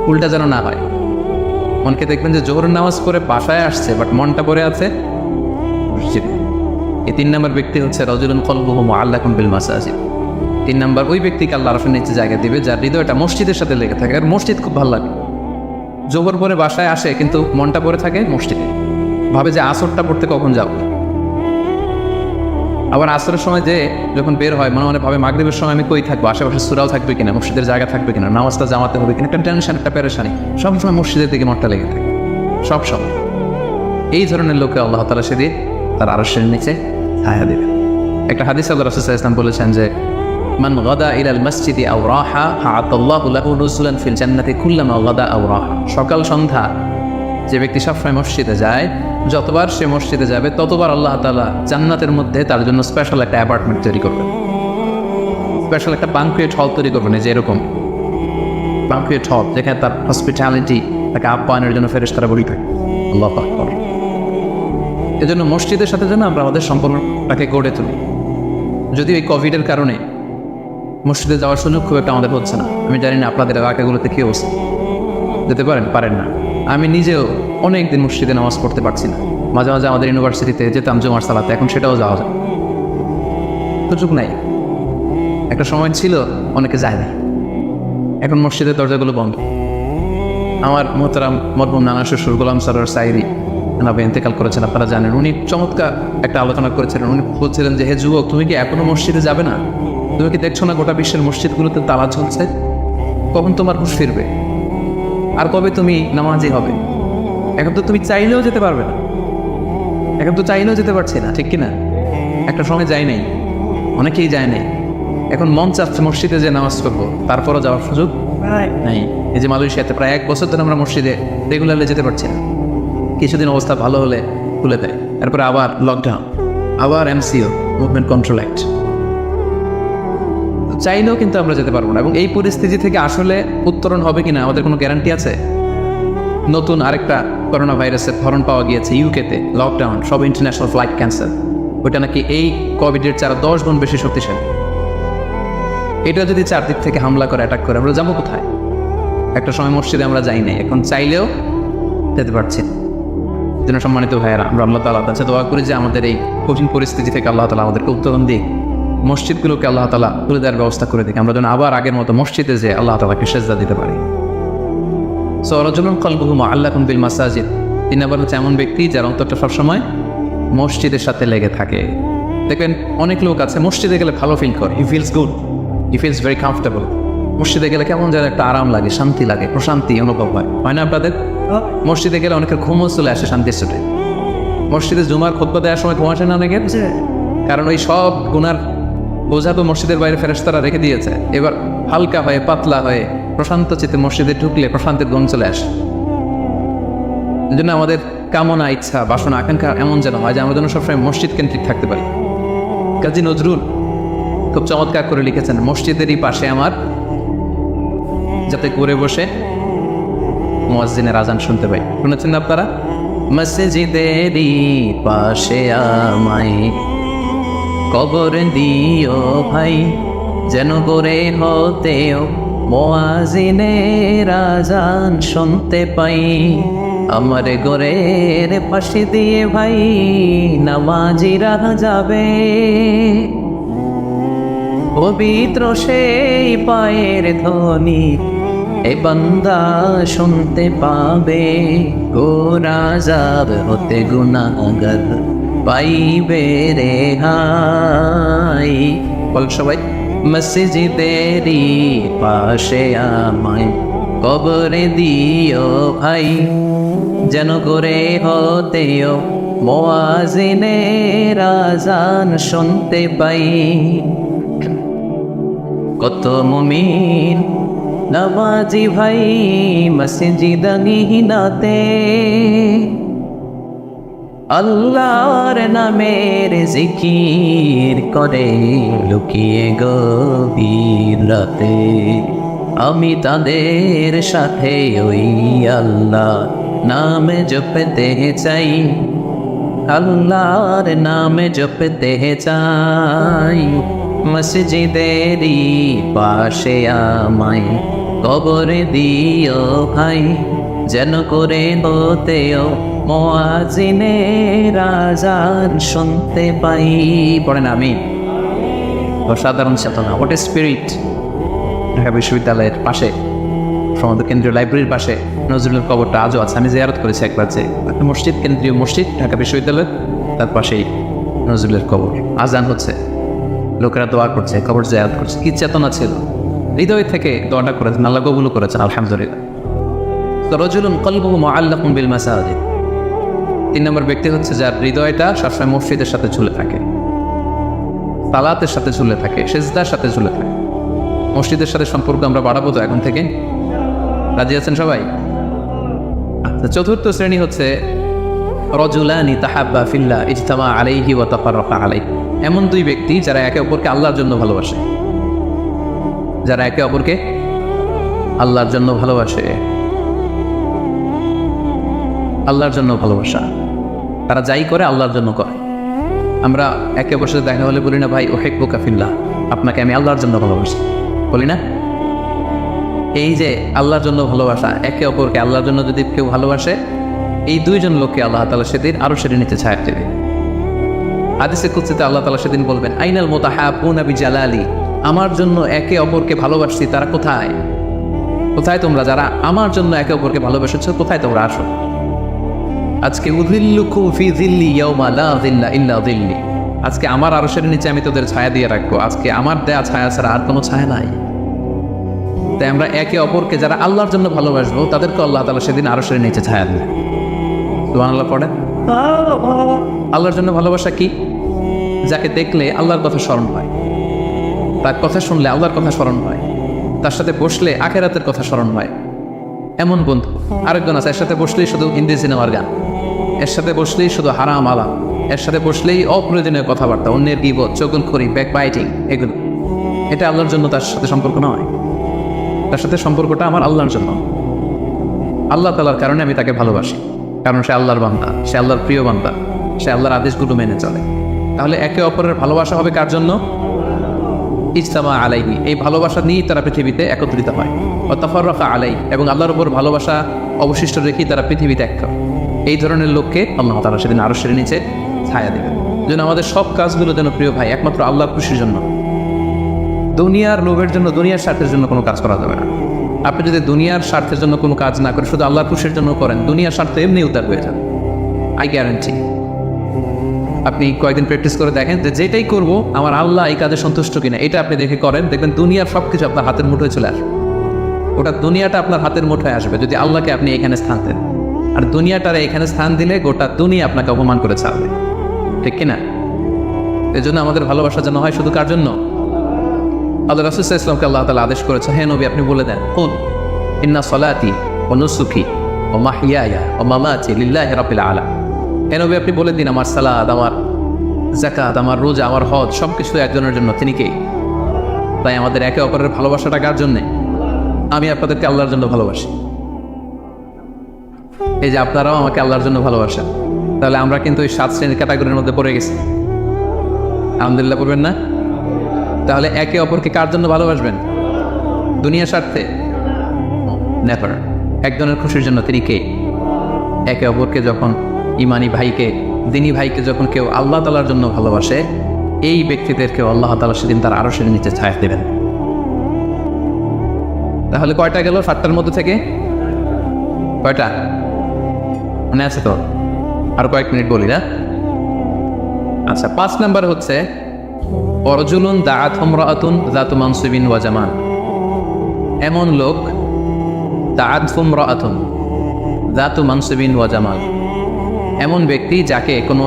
উল্টা যেন না হয়। মনকে দেখবেন যে জোহরের নামাজ পড়ে বাসায় আসছে, বাট মনটা পড়ে আছে মসজিদে। এই 3 নম্বর ব্যক্তি হচ্ছে রাজুলুন কলবুহু মুআল্লাকুন বিল মাসাজিদ। 3 নম্বর ওই ব্যক্তিকে আল্লাহ আরশের নিচে জায়গা দিবে যার হৃদয়টা মসজিদের সাথে লেগে থাকে। আর মসজিদ খুব ভালো লাগে। জোহর পরে বাসায় আসে কিন্তু মনটা পড়ে থাকে মসজিদে, ভাবে যে আসরটা পড়তে কখন যাব। আবার আসরের সময় যে যখন বের হয় মনে মনে ভাবে মাগরিবের সময় আমি কই থাকবো, আশেপাশে সূরাও থাকবে কিনা, মসজিদের জায়গা থাকবে কিনা, নামাজটা জামাতে হবে কিনা, একটা টেনশন, একটা পেরেশানি। সবসময় মসজিদের দিকে মনটা লেগে থাকে সব সময়। এই ধরনের লোকে আল্লাহ তাআলা সেদিন তার আরশের নিচে ছায়া দেবেন। একটা হাদিস আল্লাহ রাসূল সাল্লাল্লাহু আলাইহি ওয়াসাল্লাম বলেছেন যে মান গাদা ইলাল মসজিদি আও রাহা আতাল্লাহু লাহু নুজুলান ফিল জান্নাতি কুল্লামা গাদা আও রাহা। সকাল সন্ধ্যা যে ব্যক্তি সবসময় মসজিদে যায়, যতবার সে মসজিদে যাবে ততবার আল্লাহ তাআলা জান্নাতের মধ্যে তার জন্য স্পেশাল একটা অ্যাপার্টমেন্ট তৈরি করবেন, স্পেশাল একটা বানকুয়েট হল তৈরি করবেন। যে এরকম বানকুয়েট হল যেখানে তার হসপিটালিটি, তাকে আপ্যায়নের জন্য ফেরেশতারা বলি থাকে। আল্লাহু আকবার। এজন্য মসজিদের সাথে যেন আমরা আমাদের সম্পর্কটাকে গড়ে তুলি। যদি এই কোভিডের কারণে মসজিদে যাওয়ার সুযোগ খুব একটা আমাদের হচ্ছে না। আমি জানি না আপনাদের এলাকাগুলোতে কী অবস্থা, যেতে পারেন না। আমি নিজেও অনেক দিন মসজিদে নামাজ পড়তে পারছি না। মাঝে মাঝে আমাদের ইউনিভার্সিটিতে যেতাম জুমার সালাতে, এখন সেটাও যাওয়া যায়, সুযোগ নাই। একটা সময় ছিল অনেকে যায় না, এখন মসজিদের দরজাগুলো বন্ধ। আমার মোহতারাম মরহুম নানা শ্বশুর গোলাম সরোয়ার সাইরি নাবে ইন্তেকাল করেছেন, আপনারা জানেন। উনি চমৎকার একটা আলোচনা করেছিলেন। উনি বলছিলেন যে হে যুবক, তুমি কি এখনো মসজিদে যাবে না? তুমি কি দেখছো না গোটা বিশ্বের মসজিদগুলোতে তালা চলছে? কখন তোমার হুঁশ ফিরবে? আর কবে তুমি নামাজি হবে? এখন তো তুমি চাইলেও যেতে পারবে না, এখন তো চাইলেও যেতে পারছি না, ঠিক কিনা? একটা সময় যাই নাই, অনেকেই যায় নাই। এখন মন চাচ্ছে মসজিদে যে নামাজ পড়বো, তারপরও যাওয়ার সুযোগ নাই। এই যে মালয়েশিয়াতে প্রায় 1 বছর ধরে আমরা মসজিদে রেগুলারলি যেতে পারছি না। কিছুদিন অবস্থা ভালো হলে খুলে দেয়, তারপরে আবার লকডাউন, আবার MCO, মুভমেন্ট কন্ট্রোল অ্যাক্ট। চাইলেও কিন্তু আমরা যেতে পারবো না। এবং এই পরিস্থিতি থেকে আসলে উত্তরণ হবে কিনা আমাদের কোনো গ্যারান্টি আছে? নতুন আরেকটা করোনা ভাইরাসের ধরন পাওয়া গিয়েছে ইউকেতে, লকডাউন, সব ইন্টারন্যাশনাল ফ্লাইট ক্যান্সেল। ওইটা নাকি এই কোভিডের 10 গুণ বেশি শক্তিশালী। এটা যদি চারদিক থেকে হামলা করে, অ্যাটাক করে, আমরা যাবো কোথায়? একটা সময় মসজিদে আমরা যাই নাই, এখন চাইলেও যেতে পারছি না। যেন সম্মানিত ভাইয়েরা, আমরা আল্লাহ তাআলার কাছে দোয়া করি যে আমাদের এই কঠিন পরিস্থিতি থেকে আল্লাহ তাআলা আমাদেরকে উত্তরণ দিক, মসজিদগুলোকে আল্লাহ তাআলা খুলে দেওয়ার ব্যবস্থা করে দিক, আমরা যেন আবার আগের মতো মসজিদে যে আল্লাহ তাআলাকে সেজদা দিতে পারি। সো রাজুলুন কলবুহু মুআল্লাকুন বিল মাসাজিদ। 3 নম্বর হচ্ছে এমন ব্যক্তি যার অন্তরটা সবসময় মসজিদের সাথে লেগে থাকে। দেখবেন অনেক লোক আছে মসজিদে গেলে ভালো ফিল করে, he feels good, he feels very comfortable. মসজিদে গেলে কেমন যেন একটা আরাম লাগে, শান্তি লাগে, প্রশান্তি অনুভব হয়, হয় না আপনাদের? মসজিদে গেলে অনেকের ঘুমও চলে আসে শান্তির সাথে। মসজিদে জুমার খুতবা দেওয়ার সময় ঘুম আসে না অনেকের, কারণ ওই সব গুনার বোঝা তো মসজিদের বাইরে ফেরেশতারা রেখে দিয়েছে। এবার হালকা হয়ে, পাতলা হয়ে, প্রশান্ত চিত্তে মসজিদে ঢুকলে প্রশান্তির ঘুম চলে আসে। এই জন্য আমাদের কামনা, ইচ্ছা, বাসনা, আকাঙ্ক্ষা এমন যেন হয় যে আমরা যেন সবসময় মসজিদ কেন্দ্রিক থাকতে পারি। কাজী নজরুল খুব চমৎকার করে লিখেছেন, মসজিদেরই পাশে আমার, যাতে ঘুরে বসে মুয়াজ্জিনের আজান শুনতে পাই। শুনেছেন না আপনারা? মসজিদেরই পাশে আমায় কবর দিও ভাই, যেন করে হতেও মুয়াজ্জিনের আজান শুনতে পাই। আমার ঘরের পাশে দিয়ে ভাই নামাজিরা যাবে, পবিত্র সেই পায়ের ধ্বনি এ বান্দা শুনতে পাবে। গোরাজাব হতে গুনাহগার পাইবে রেহাই। বল সবাই, মসজিদেরই পাশে আমায় কবরে দিও ভাই, যেন করে হতেও মুয়াজ্জিনের আজান শুনতে পাই। কত মুমিন নামাজি ভাই মসজিদে আল্লাহর নামের জিকির করে লুকিয়ে গভীর রাতে। আমি তাদের সাথে ওই আল্লাহ নামে জপতে চাই, আল্লাহর নামে জপতে চাই। মসজিদেরই পাশে আমায় কবরে দিও ভাই, যেন করে হতেও মুয়াজ্জিনের আজান শুনতে পাই। পড়েন আমিন। অসাধারণ চেতনা, হোয়াট এ স্পিরিট। ঢাকা বিশ্ববিদ্যালয়ের পাশে, সমুদ্র কেন্দ্রীয় লাইব্রেরির পাশে নজরুলের কবরটা আজও আছে। আমি জিয়ারত করেছি একবার, যে মসজিদ, কেন্দ্রীয় মসজিদ ঢাকা বিশ্ববিদ্যালয়, তার পাশেই নজরুলের কবর। আজান হচ্ছে, লোকেরা দোয়া করছে, কবর জিয়ারত করছে। কি চেতনা ছিল, হৃদয় থেকে দোয়াটা করেছেন, আল্লাহ কবুল করেছেন, আলহামদুলিল্লাহ। তো রজুলুন কলবুহু মুআল্লাকুন বিল মাসাজিদ। 3 নম্বর ব্যক্তি হচ্ছে যার হৃদয়টা সবসময় মসজিদের সাথে ঝুলে থাকে, সালাতের সাথে ঝুলে থাকে, সিজদার সাথে ঝুলে থাকে। মসজিদের সাথে সম্পর্ক আমরা বাড়াবো তো এখন থেকে? রাজি আছেন সবাই? আচ্ছা, চতুর্থ শ্রেণী হচ্ছে রজুলানি তাহাব্বা ফিল্লাহ ইজতামা আলাইহি ওয়া তাফাররাকা আলাইহি। এমন 2 ব্যক্তি যারা একে অপরকে আল্লাহর জন্য ভালোবাসে, যারা একে অপরকে আল্লাহর জন্য ভালোবাসে। আল্লাহর জন্য ভালোবাসা, তারা যাই করে আল্লাহর জন্য করে। আমরা একে অপরের সাথে দেখা হলে বলি না, ভাই উহিব্বুকা ফিল্লাহ, আপনাকে আমি আল্লাহর জন্য ভালোবাসি, বলি না? এই যে আল্লাহর জন্য ভালোবাসা, একে অপরকে আল্লাহর জন্য যদি কেউ ভালোবাসে, এই 2 জন লোককে আল্লাহ তাআলা সেদিন আরো সেদিন নিচে ছায়া দেবে। হাদিসে কুদসিতে আল্লাহ তাআলা সেদিন বলবেন, আইনাল মুতাহাব্বুনা বিজালালি, আমার জন্য একে অপরকে ভালোবাসছি তারা কোথায়? কোথায় তোমরা যারা আমার জন্য একে অপরকে ভালোবেসেছো, কোথায় তোমরা আসো? আজকে উযিল্লুকুম ফি যিল্লি ইয়াওমা লা যিল্লা ইল্লা যিল্লি, আজকে আমার আরশের নিচে আমি তোদের ছায়া দিয়ে রাখবো। আজকে আমার দেয়া ছায়া ছাড়া আর কোনো ছায়া নাই। তাই আমরা একে অপরকে যারা আল্লাহর জন্য ভালোবাসবো, তাদেরকে আল্লাহ তাআলা সেদিন আরশের নিচে ছায়া দেবে। সুবহানাল্লাহ পড়ে। আল্লাহর জন্য ভালোবাসা কি? যাকে দেখলে আল্লাহর কথা স্মরণ হয়, তার কথা শুনলে আল্লাহর কথা স্মরণ হয়, তার সাথে বসলে আখিরাতের কথা স্মরণ হয়। এমন বন্ধু আরেকজন আছে, এর সাথে বসলেই শুধু হিন্দি সিনেমার গান, এর সাথে বসলেই শুধু হারাম আলাপ, এর সাথে বসলেই অপ্রয়োজনীয় কথাবার্তা, অন্যের গীবত, চগলখড়ি, ব্যাকবাইটিং, এগুলো। এটা আল্লাহর জন্য তার সাথে সম্পর্ক নয়। তার সাথে সম্পর্কটা আমার আল্লাহর জন্য, আল্লাহ তাআলার কারণে আমি তাকে ভালোবাসি, কারণ সে আল্লাহর বান্দা, সে আল্লাহর প্রিয় বান্দা, সে আল্লাহর আদেশগুলো মেনে চলে। তাহলে একে অপরের ভালোবাসা হবে কার জন্য? ইজতামা আলাইহি, এই ভালোবাসা নিয়েই তারা পৃথিবীতে একত্রিত হয়। ওয়া তাফাররাকা আলাইহি, এবং আল্লাহর উপর ভালোবাসা অবশিষ্ট রেখেই তারা পৃথিবীতে এক হয়। এই ধরনের লোককে আল্লাহ তাআলা সেদিন আরশের নিচে ছায়া দেবেন। যেন আমাদের সব কাজগুলো যেন প্রিয় ভাই একমাত্র আল্লাহর খুশির জন্য, দুনিয়ার লোভের জন্য, দুনিয়ার স্বার্থের জন্য কোনো কাজ করা যাবে না। আপনি যদি দুনিয়ার স্বার্থের জন্য কোনো কাজ না করে শুধু আল্লাহর খুশির জন্য করেন, দুনিয়ার স্বার্থ এমনি উদ্ধার হয়ে যাবে, আই গ্যারান্টি। আপনি কয়েকদিন প্র্যাকটিস করে দেখেন যে যেটাই করব আমার আল্লাহ এই কাজে সন্তুষ্ট কিনা, এটা আপনি দেখে করেন, দেখবেন দুনিয়ার সব কিছু আপনার হাতের মুঠোয় চলে আসবে। ওটা দুনিয়াটা আপনার হাতের মুঠোয় আসবে যদি আল্লাহকে আপনি এখানে স্থান দেন। আর দুনিয়াটারে এখানে স্থান দিলে গোটা দুনিয়া আপনাকে অপমান করে ছাড়বে, ঠিক কিনা? এই জন্য আমাদের ভালোবাসা যেন হয় শুধু কার জন্য? আল্লাহ রাসূল সাল্লাল্লাহু আলাইহি ওয়াসাল্লামকে আল্লাহ তাআলা আদেশ করেছে, হে নবী আপনি বলে দেন, কুল ইন্না সলাতি ওয়া নুসুকি ওয়া মাহইয়ায়া ওয়া মামাতি লিল্লাহি রাব্বিল আলামিন। হে নবী, আপনি বলে দিন আমার সালাত, আমার যাকাত, আমার রোজা, আমার হজ সবকিছু একজনের জন্য, তিনি কে? তাই আমাদের একে অপরের ভালোবাসাটা কার জন্যে? আমি আপনাদেরকে আল্লাহর জন্য ভালোবাসি, এই যে আপনারাও আমাকে আল্লাহর জন্য ভালোবাসেন। তাহলে আমরা কিন্তু ওই 7 শ্রেণীর ক্যাটাগরির মধ্যে পড়ে গেছি। আলহামদুলিল্লাহ বলবেন না? তাহলে একে অপরকে কার জন্য ভালোবাসবেন? দুনিয়ার স্বার্থে? নেভার। একজনের খুশির জন্য, তিনি কে? একে অপরকে যখন ইমানি ভাইকে, দিনী ভাইকে যখন কেউ আল্লাহ তাআলার জন্য ভালোবাসে, এই ব্যক্তিদেরকেও আল্লাহ তাআলা সেদিন তার আরশের নিচে ছায়া দেবেন। তাহলে কয়টা গেল 7টার মধ্যে থেকে? কয়টা মনে আছে তো? আর কয়েক মিনিট বলি না? আচ্ছা, 5 নাম্বার হচ্ছে অরজুলুন দাআত ইমরাআতুন যাতু মানসিবিন ওয়া জামাল। এমন লোক, দাআত ইমরাআতুন যাতু মানসিবিন ওয়া জামাল, এমন ব্যক্তি যাকে কোনো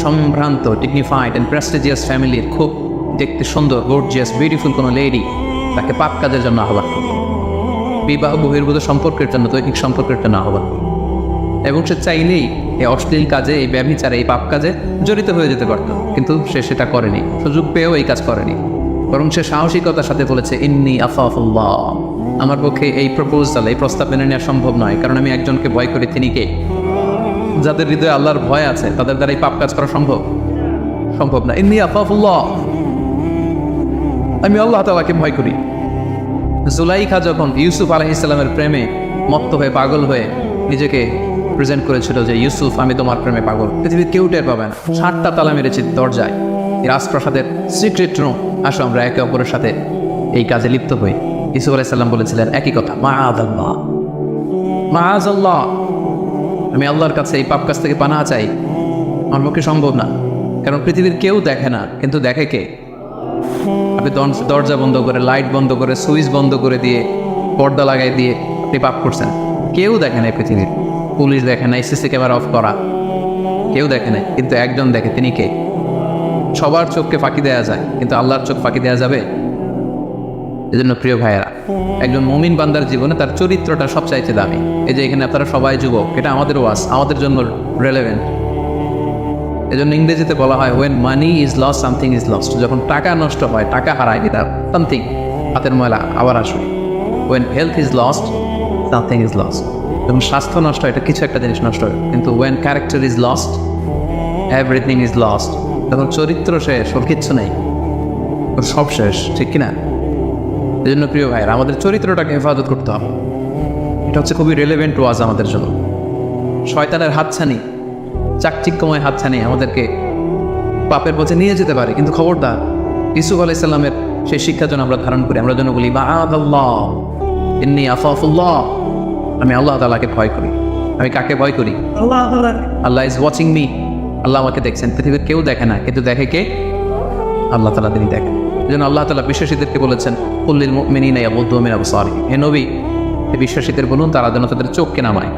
সম্ভ্রান্ত, ডিগনিফাইড অ্যান্ড প্রেস্টিজিয়াস ফ্যামিলির খুব দেখতে সুন্দর, গর্জিয়াস, বিউটিফুল কোনো লেডি তাকে পাপ কাজের জন্য আহ্বান করবে, বিবাহ বহির্ভূত সম্পর্কের জন্য, দৈহিক সম্পর্কের জন্য আহ্বান করবে, এবং সে চাইলেই এই অশ্লীল কাজে, এই ব্যভিচারে, এই পাপ কাজে জড়িত হয়ে যেতে পারত, কিন্তু সে সেটা করেনি, সুযোগ পেয়েও এই কাজ করেনি, বরং সে সাহসিকতার সাথে বলেছে ইন্নী আখাফুল্লাহ, আমার পক্ষে এই প্রপোজাল, এই প্রস্তাব মেনে নেওয়া সম্ভব নয়, কারণ আমি একজনকে ভয় করি। তিনি কে? যাদের হৃদয়ে আল্লাহর ভয় আছে তাদের দ্বারা এই পাপ কাজ করা সম্ভব না। ইন্নী আখাফুল্লাহ, আমি আল্লাহ তাআলাকে ভয় করি। জুলাইখা যখন ইউসুফ আলাইহিস সালামের প্রেমে মত্ত হয়ে, পাগল হয়ে নিজেকে প্রেজেন্ট করেছিল যে ইউসুফ, আমি তোমার প্রেমে পাগল, পৃথিবীর কেউ টের পাবে না, 7টা তালা মেরেছে দরজায়, রাজপ্রাসাদের সিক্রেট রুম, আসো আমরা একে অপরের সাথে এই কাজে লিপ্ত হই। ইউসুফ আলাইহিস সালাম বলেছিলেন একই কথা, মাআযাল্লাহ, মাআযাল্লাহ, আমি আল্লাহর কাছে এই পাপ কাজ থেকে পানাহ চাই, আমার পক্ষে সম্ভব না, কারণ পৃথিবীর কেউ দেখে না, কিন্তু দেখে কে? আপনি দরজা বন্ধ করে, লাইট বন্ধ করে, সুইচ বন্ধ করে দিয়ে, পর্দা লাগাই দিয়ে আপনি পাপ করছেন, কেউ দেখে নাই পৃথিবীর, পুলিশ দেখে নাই, সিসি ক্যামেরা অফ করা, কেউ দেখে নাই, কিন্তু একজন দেখে, তিনি কে? সবার চোখকে ফাঁকি দেওয়া যায়, কিন্তু আল্লাহর চোখ ফাঁকি দেওয়া যাবে? এজন্য প্রিয় ভাইয়েরা, একজন মুমিন বান্দার জীবনে তার চরিত্রটা সবচাইতে দামি। এই যে এখানে আপনারা সবাই যুবক, এটা আমাদের ওয়াজ, আমাদের জন্য রেলেভেন্ট। এজন্য ইংরেজিতে বলা হয় when money is loss something is lost, যখন টাকা নষ্ট হয়, টাকা হারায়, এটা সামথিং, হাতের ময়লা আবার আসবে। When health is lost something is lost, যখন স্বাস্থ্য নষ্ট হয়, এটা কিছু একটা জিনিস নষ্ট হয়, কিন্তু when character is lost everything is lost, যখন চরিত্র শেষ, ওর কিচ্ছু নেই, ওর সব শেষ, ঠিক কিনা? এই জন্য প্রিয় ভাইয়েরা, আমাদের চরিত্রটাকে হেফাজত করতে হবে। এটা হচ্ছে খুবই রেলেভেন্ট ওয়াজ আমাদের জন্য। শয়তানের হাতছানি, চাকচিক্যময় হাতছানি আমাদেরকে পাপের পথে নিয়ে যেতে পারে, কিন্তু খবরদার, ইউসুফ আলাইহিস সালামের সেই শিক্ষা যেন আমরা ধারণ করি। আমরা যেন বলি মাআযাল্লাহ, ইন্নী আখাফুল্লাহ, আমি আল্লাহ তাআলাকে ভয় করি। আমি কাকে ভয় করি? আল্লাহ ইজ ওয়াচিং মি, আল্লাহ আমাকে দেখছেন, পৃথিবীর কেউ দেখে না, কিন্তু দেখে কে? আল্লাহ তাআলা, তিনি দেখেন। এই জন্য আল্লাহ তাআলা বিশ্বাসীদেরকে বলেছেন কুল্লিল মুমিনিনা ইয়াগুদ্দু মিন আবসারিহিম, হে নবী, বিশ্বাসীদের বলুন তারা যেন তাদের চোখকে নামায়,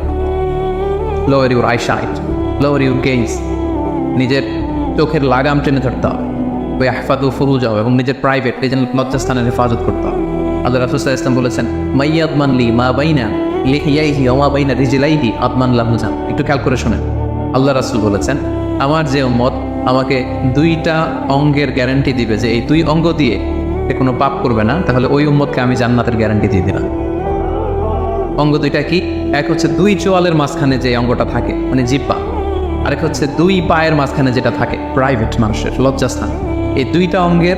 lower your eyesight, lower your gauge, নিজের চোখের লাগাম টেনে ধরতে হবে, ওই আহফাদু ফুরুজাও, এবং নিজের প্রাইভেট, এই জন্য লজ্জাস্থানের হেফাজত করতে হবে। আল্লাহ রাসূল সাল্লাল্লাহু আলাইহি ওয়াসাল্লাম বলেছেন মাইয়াদমান লি মা বাইনা লিহিয়াইহি ওয়া মা বাইনা রিজলাইহি আদমান লাহু জান। একটু খেয়াল করে শোনেন, আল্লাহ রাসূল বলেছেন আমার যে উম্মত আমাকে 2টা অঙ্গের গ্যারান্টি দিবে যে এই 2 অঙ্গ দিয়ে কোনো পাপ করবে না, তাহলে ওই উম্মতকে আমি জান্নাতের গ্যারান্টি দিয়ে দিলাম। অঙ্গ 2টা কি? এক হচ্ছে 2 চোয়ালের মাঝখানে যে অঙ্গটা থাকে, মানে জিহ্বা, আরেক হচ্ছে 2 পায়ের মাঝখানে যেটা থাকে, প্রাইভেট, মানুষের লজ্জাস্থান। এই 2টা অঙ্গের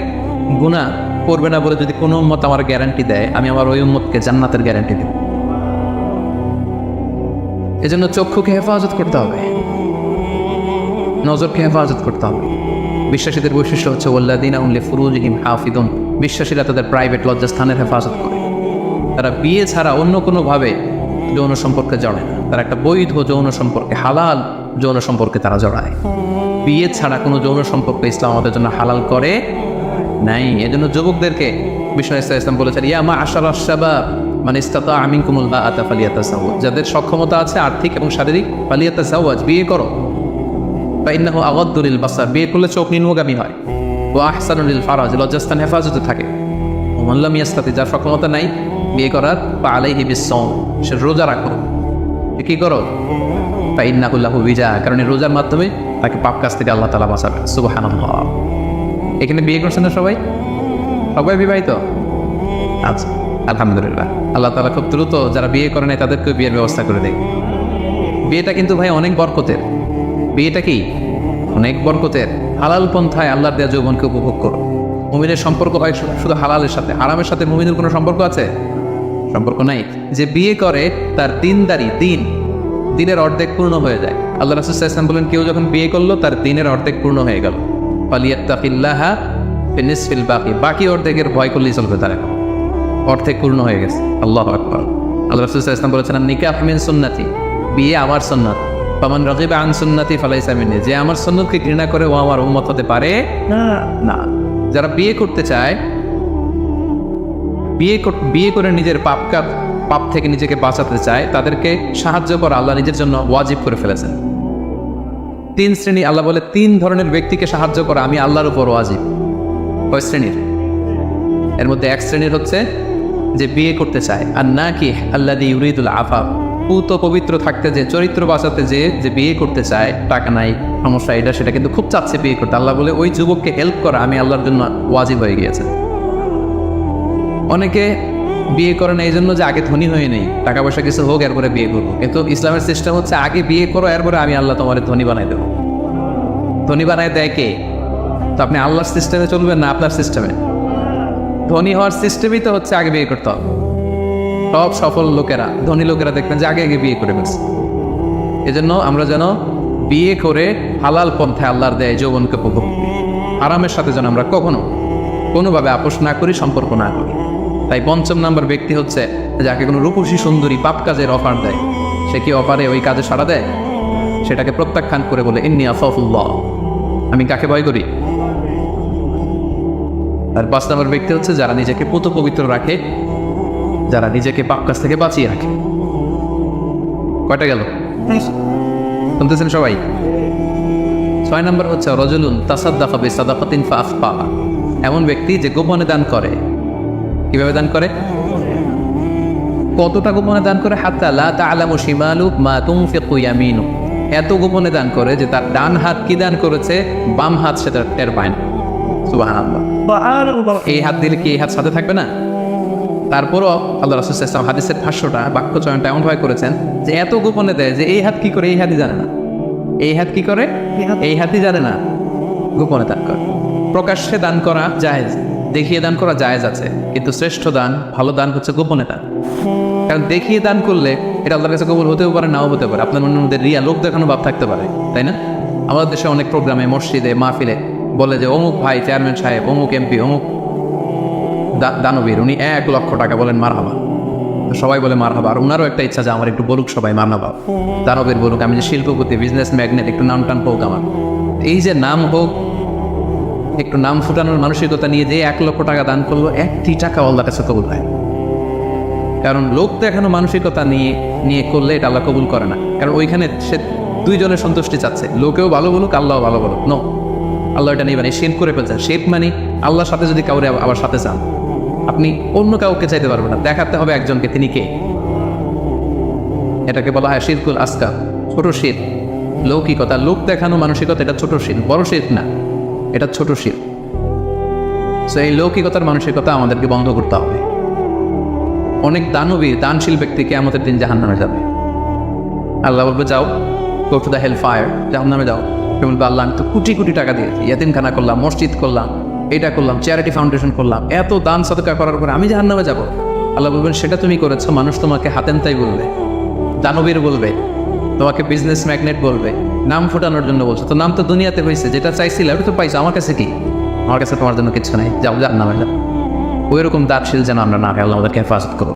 গুনাহ করবে না বলে যদি কোনো উম্মত আমার গ্যারান্টি দেয়, আমি আমার ওই উম্মতকে জান্নাতের গ্যারান্টি দেব। এজন্য চক্ষুকে হেফাজত করতে হবে, নজরকে হেফাজত করতে হবে। বিশ্বাসীদের বৈশিষ্ট্য হচ্ছে ওয়াল্লাযীনা হুম লিফুরুজিহিম হাফিযুন, বিশ্বাসীরা তাদের প্রাইভেট লজ্জাস্থানের হেফাজত করে। তারা বিয়ে ছাড়া অন্য কোনোভাবে যৌন সম্পর্কে জড়ায় না, তারা একটা বৈধ যৌন সম্পর্কে, হালাল যৌন সম্পর্কে তারা জড়ায়। বিয়ে ছাড়া কোনো যৌন সম্পর্ক ইসলাম আমাদের জন্য হালাল করে নাই। এজন্য যুবকদেরকে বিষ্ণু ইসলাম বলেছেন ইয়া মা'আশারাশ শাবাব মান ইসতাতাআ মিনকুমুল বাআতা ফালিয়াতাযাওয়াজ, যাদের সক্ষমতা আছে আর্থিক এবং শারীরিক, ফালিয়াতাযাওয়াজ, বিয়ে করো। ফাইন্নাহু আগাদ্দু লিল বাসার, বিয়ে করলে চোখ নিম্নগামী হয়। ওয়া আহসানু লিল ফারাজ, লজ্জাস্থান হেফাজতে থাকে। ওয়া মান লাম ইয়াস্তাতি, যার সক্ষমতা নাই বিয়ে করার, ফা আলাইহি বিস-সাওম, সে রোজা রাখো। কি করো? ফাইন্নাহু লাহু বিজা, কারণ এই রোজার মাধ্যমে তাকে পাপ কাজ থেকে আল্লাহ তাআলা বাঁচাবে। সুবহানাল্লাহ। এখানে বিয়ে করছেন না সবাই? সবাই বিবাহিত? আচ্ছা, আলহামদুলিল্লাহ। আল্লাহ তাআলা খুব দ্রুত যারা বিয়ে করে নাই তাদেরকে বিয়ের ব্যবস্থা করে দেয়। বিয়েটা কিন্তু ভাই অনেক বরকতের। বিয়েটা কি অনেক বরকতের। হালাল পন্থায় আল্লাহর দেয়া যৌবনকে উপভোগ করো। মুমিনের সম্পর্ক হয় শুধু হালালের সাথে, হারামের সাথে মুমিনের কোনো সম্পর্ক আছে? সম্পর্ক নাই। যে বিয়ে করে তার দিনের অর্ধেক পূর্ণ হয়ে যায়। আল্লাহ রাসূল সাল্লাল্লাহু আলাইহি ওয়াসাল্লাম বলেন, কেউ যখন বিয়ে করলো তার দিনের অর্ধেক পূর্ণ হয়ে গেল। ফালিয়াত্তাকিল্লাহা ফিনিসফিল বাকি, বাকি অর্ধেকের ভয় করলেই চলবে, তার এখন অর্ধেক পূর্ণ হয়ে গেছে। আল্লাহু আকবার। আল্লাহ রাসূল সাল্লাল্লাহু আলাইহি ওয়াসাল্লাম বলেছেন, নিকাহ মিন সুন্নতি, বিয়ে আমার সুন্নাত। ফামান রাগিবা আন সুন্নতি ফালাইসা মিন্নি, যে আমার সুন্নতকে ঘৃণা করে ও আমার উম্মত হতে পারে না। যারা বিয়ে করতে চায়, বিয়ে করে নিজের পাপ থেকে নিজেকে বাঁচাতে চায়, তাদেরকে সাহায্য করা আল্লাহ নিজের জন্য ওয়াজিব করে ফেলেছেন। 3 শ্রেণী আল্লাহ বলে, 3 ধরনের ব্যক্তিকে সাহায্য করা আমি আল্লাহর উপর ওয়াজিব। কয় শ্রেণীর? এর মধ্যে 1 শ্রেণীর হচ্ছে যে বিয়ে করতে চায়, আর না কি আল্লাযী ইউরিদুল আফাফ, পুত পবিত্র থাকতে, যে চরিত্র বাঁচাতে যে বিয়ে করতে চায়, টাকা নাই, সমস্যা এটা সেটা, কিন্তু খুব চাচ্ছে বিয়ে করতে। আল্লাহ বলে ওই যুবককে হেল্প করা আমি আল্লাহর জন্য ওয়াজিব হয়ে গিয়েছে। অনেকে বিয়ে করে না এই জন্য যে আগে ধনী হয়ে নেই, টাকা পয়সা কিছু হোক এরপরে বিয়ে করবো, কিন্তু ইসলামের সিস্টেম হচ্ছে আগে বিয়ে করো, এরপরে আমি আল্লাহ তোমার ধনী বানাই দেবো। ধনী বানায় দেয় কে? তো আপনি আল্লাহর সিস্টেমে চলবেন না আপনার সিস্টেমে? ধনী হওয়ার সিস্টেমই তো হচ্ছে আগে বিয়ে করতে হবে। সব সফল লোকেরা, ধনী লোকেরা দেখবেন যে আগে বিয়ে করে ফেলছে। এজন্য আমরা যেন বিয়ে করে হালাল পন্থায় আল্লাহর দেয় যৌবনকে উপভোগ করি। আরামের সাথে যেন আমরা কখনো কোনোভাবে আপোষ না করি, সম্পর্ক না করি। তাই 5ম নাম্বার ব্যক্তি হচ্ছে যাকে কোনো রূপসী সুন্দরী পাপ কাজের অফার দেয়, সে কি অফারে ওই কাজে সাড়া দেয়? সেটাকে প্রত্যাখ্যান করে বলে, ইন্নী আখাফুল্লাহ, আমি কাকে ভয় করি? আর 5 নম্বর ব্যক্তি হচ্ছে যারা নিজেকে পুত পবিত্র রাখে, যারা নিজেকে পাপ কাজ থেকে বাঁচিয়ে রাখে। কয়টা গেল? শুনতেছেন সবাই? 6 নম্বর হচ্ছে রাজুলুন তাসাদ্দাকা বিসাদাকাতিন ফাআখফাহা, এমন ব্যক্তি যে গোপনে দান করে। কিভাবে দান করে? কতটা গোপনে দান করে? হাত্তা লা তা'লামু শিমালু মা তুনফিকু ইয়ামিনু, এত গোপনে দান করে যে তার ডান হাত কি দান করেছে বাম হাত সেটা টের পায় না। সুবহানাল্লাহ। এই হাত দিলে কি এই হাত সাথে থাকবে না? তারপরও আল্লাহ রাসূল সাল্লাল্লাহু আলাইহি ওয়াসাল্লাম হাদিসের ভাষ্যটা, বাক্য চয়নটা এমনভাবে করেছেন যে এত গোপনে দেয় যে এই হাত কি করে এই হাতই জানে না, এই হাত কি করে এই হাতই জানে না, গোপনে দান করে। প্রকাশ্যে দান করা জায়েজ, দেখিয়ে দান করা জায়েজ আছে, কিন্তু শ্রেষ্ঠ দান, ভালো দান হচ্ছে গোপনে দান। কারণ দেখিয়ে দান করলে এটা আল্লাহর কাছে কবুল হতেও পারে, নাও হতে পারে। আপনার মনের মধ্যে রিয়া, লোক দেখানো ভাব থাকতে পারে, তাই না? আমাদের দেশে অনেক প্রোগ্রামে, মসজিদে, মাহফিলে বলে যে অমুক ভাই চেয়ারম্যান সাহেব, অমুক এমপি, অমুক দানবীর, উনি 1 লক্ষ টাকা, বলেন মারহাবা। তো সবাই বলে মারহাবা, আর ওনারও একটা ইচ্ছা যে আমার একটু বলুক সবাই মারহাবা, দানবীর বলুক, আমি যে শিল্পপতি, বিজনেস ম্যাগনেট, একটু নাম টান হোক আমার। এই যে নাম হোক, একটু নাম ফুটানোর মানসিকতা নিয়ে যে 1 লক্ষ টাকা দান করলো, 1টি টাকা আল্লাহর কাছে কবুল হয়। কারণ লোক দেখানো মানসিকতা নিয়ে করলে এটা আল্লাহ কবুল করে না। কারণ ওইখানে সে 2 জনের সন্তুষ্টি চাচ্ছে, লোকেও ভালো বলুক, আল্লাহও ভালো বলুক। নো, আল্লাহ এটা নেবেন, শেপ করে ফেলছেন। শেপ মানে আল্লাহর সাথে যদি কাউরে আবার সাথে চান, আপনি অন্য কাউকে চাইতে পারবেন না, দেখাতে হবে একজনকে, তিনি কে। এটাকে বলা হয় শিরকুল আসগার, ছোট শির, লৌকিকতা, লোক দেখানো মানসিকতা, এটা ছোট শির, বড় শির না, এটা ছোট শির। সো এই লৌকিকতার মানসিকতা আমাদেরকে বন্ধ করতে হবে। অনেক দানশীল ব্যক্তিকে আমাদের দিন জাহান্নামে যাবে। আল্লাহ বলবে যাও, go to the hell fire, জাহান্নামে যাও। বলবে আল্লাহ আমি তো কোটি কোটি টাকা দিয়েছি, ইয়াতিমখানা করলাম, মসজিদ করলাম, এটা করলাম, চ্যারিটি ফাউন্ডেশন করলাম, এত দান সাদকা করার পরে আমি জাহান্নামে যাব? আল্লাহ বলবেন সেটা তুমি করেছো, মানুষ তোমাকে হাতেনতাই বলবে, দানবীর বলবে, তোমাকে বিজনেস ম্যাগনেট বলবে, নাম ফোটানোর জন্য বলছো। তো নাম তো দুনিয়াতে হয়েছে, যেটা চাইছিলে ওটা তো পাইছো, আমার কাছে কি? আমার কাছে তোমার জন্য কিছু নাই, যাও জাহান্নামে যাও। ওই রকম দানশীল যেন আমরা না হয়, আল্লাহ আমাদেরকে হেফাজত করো।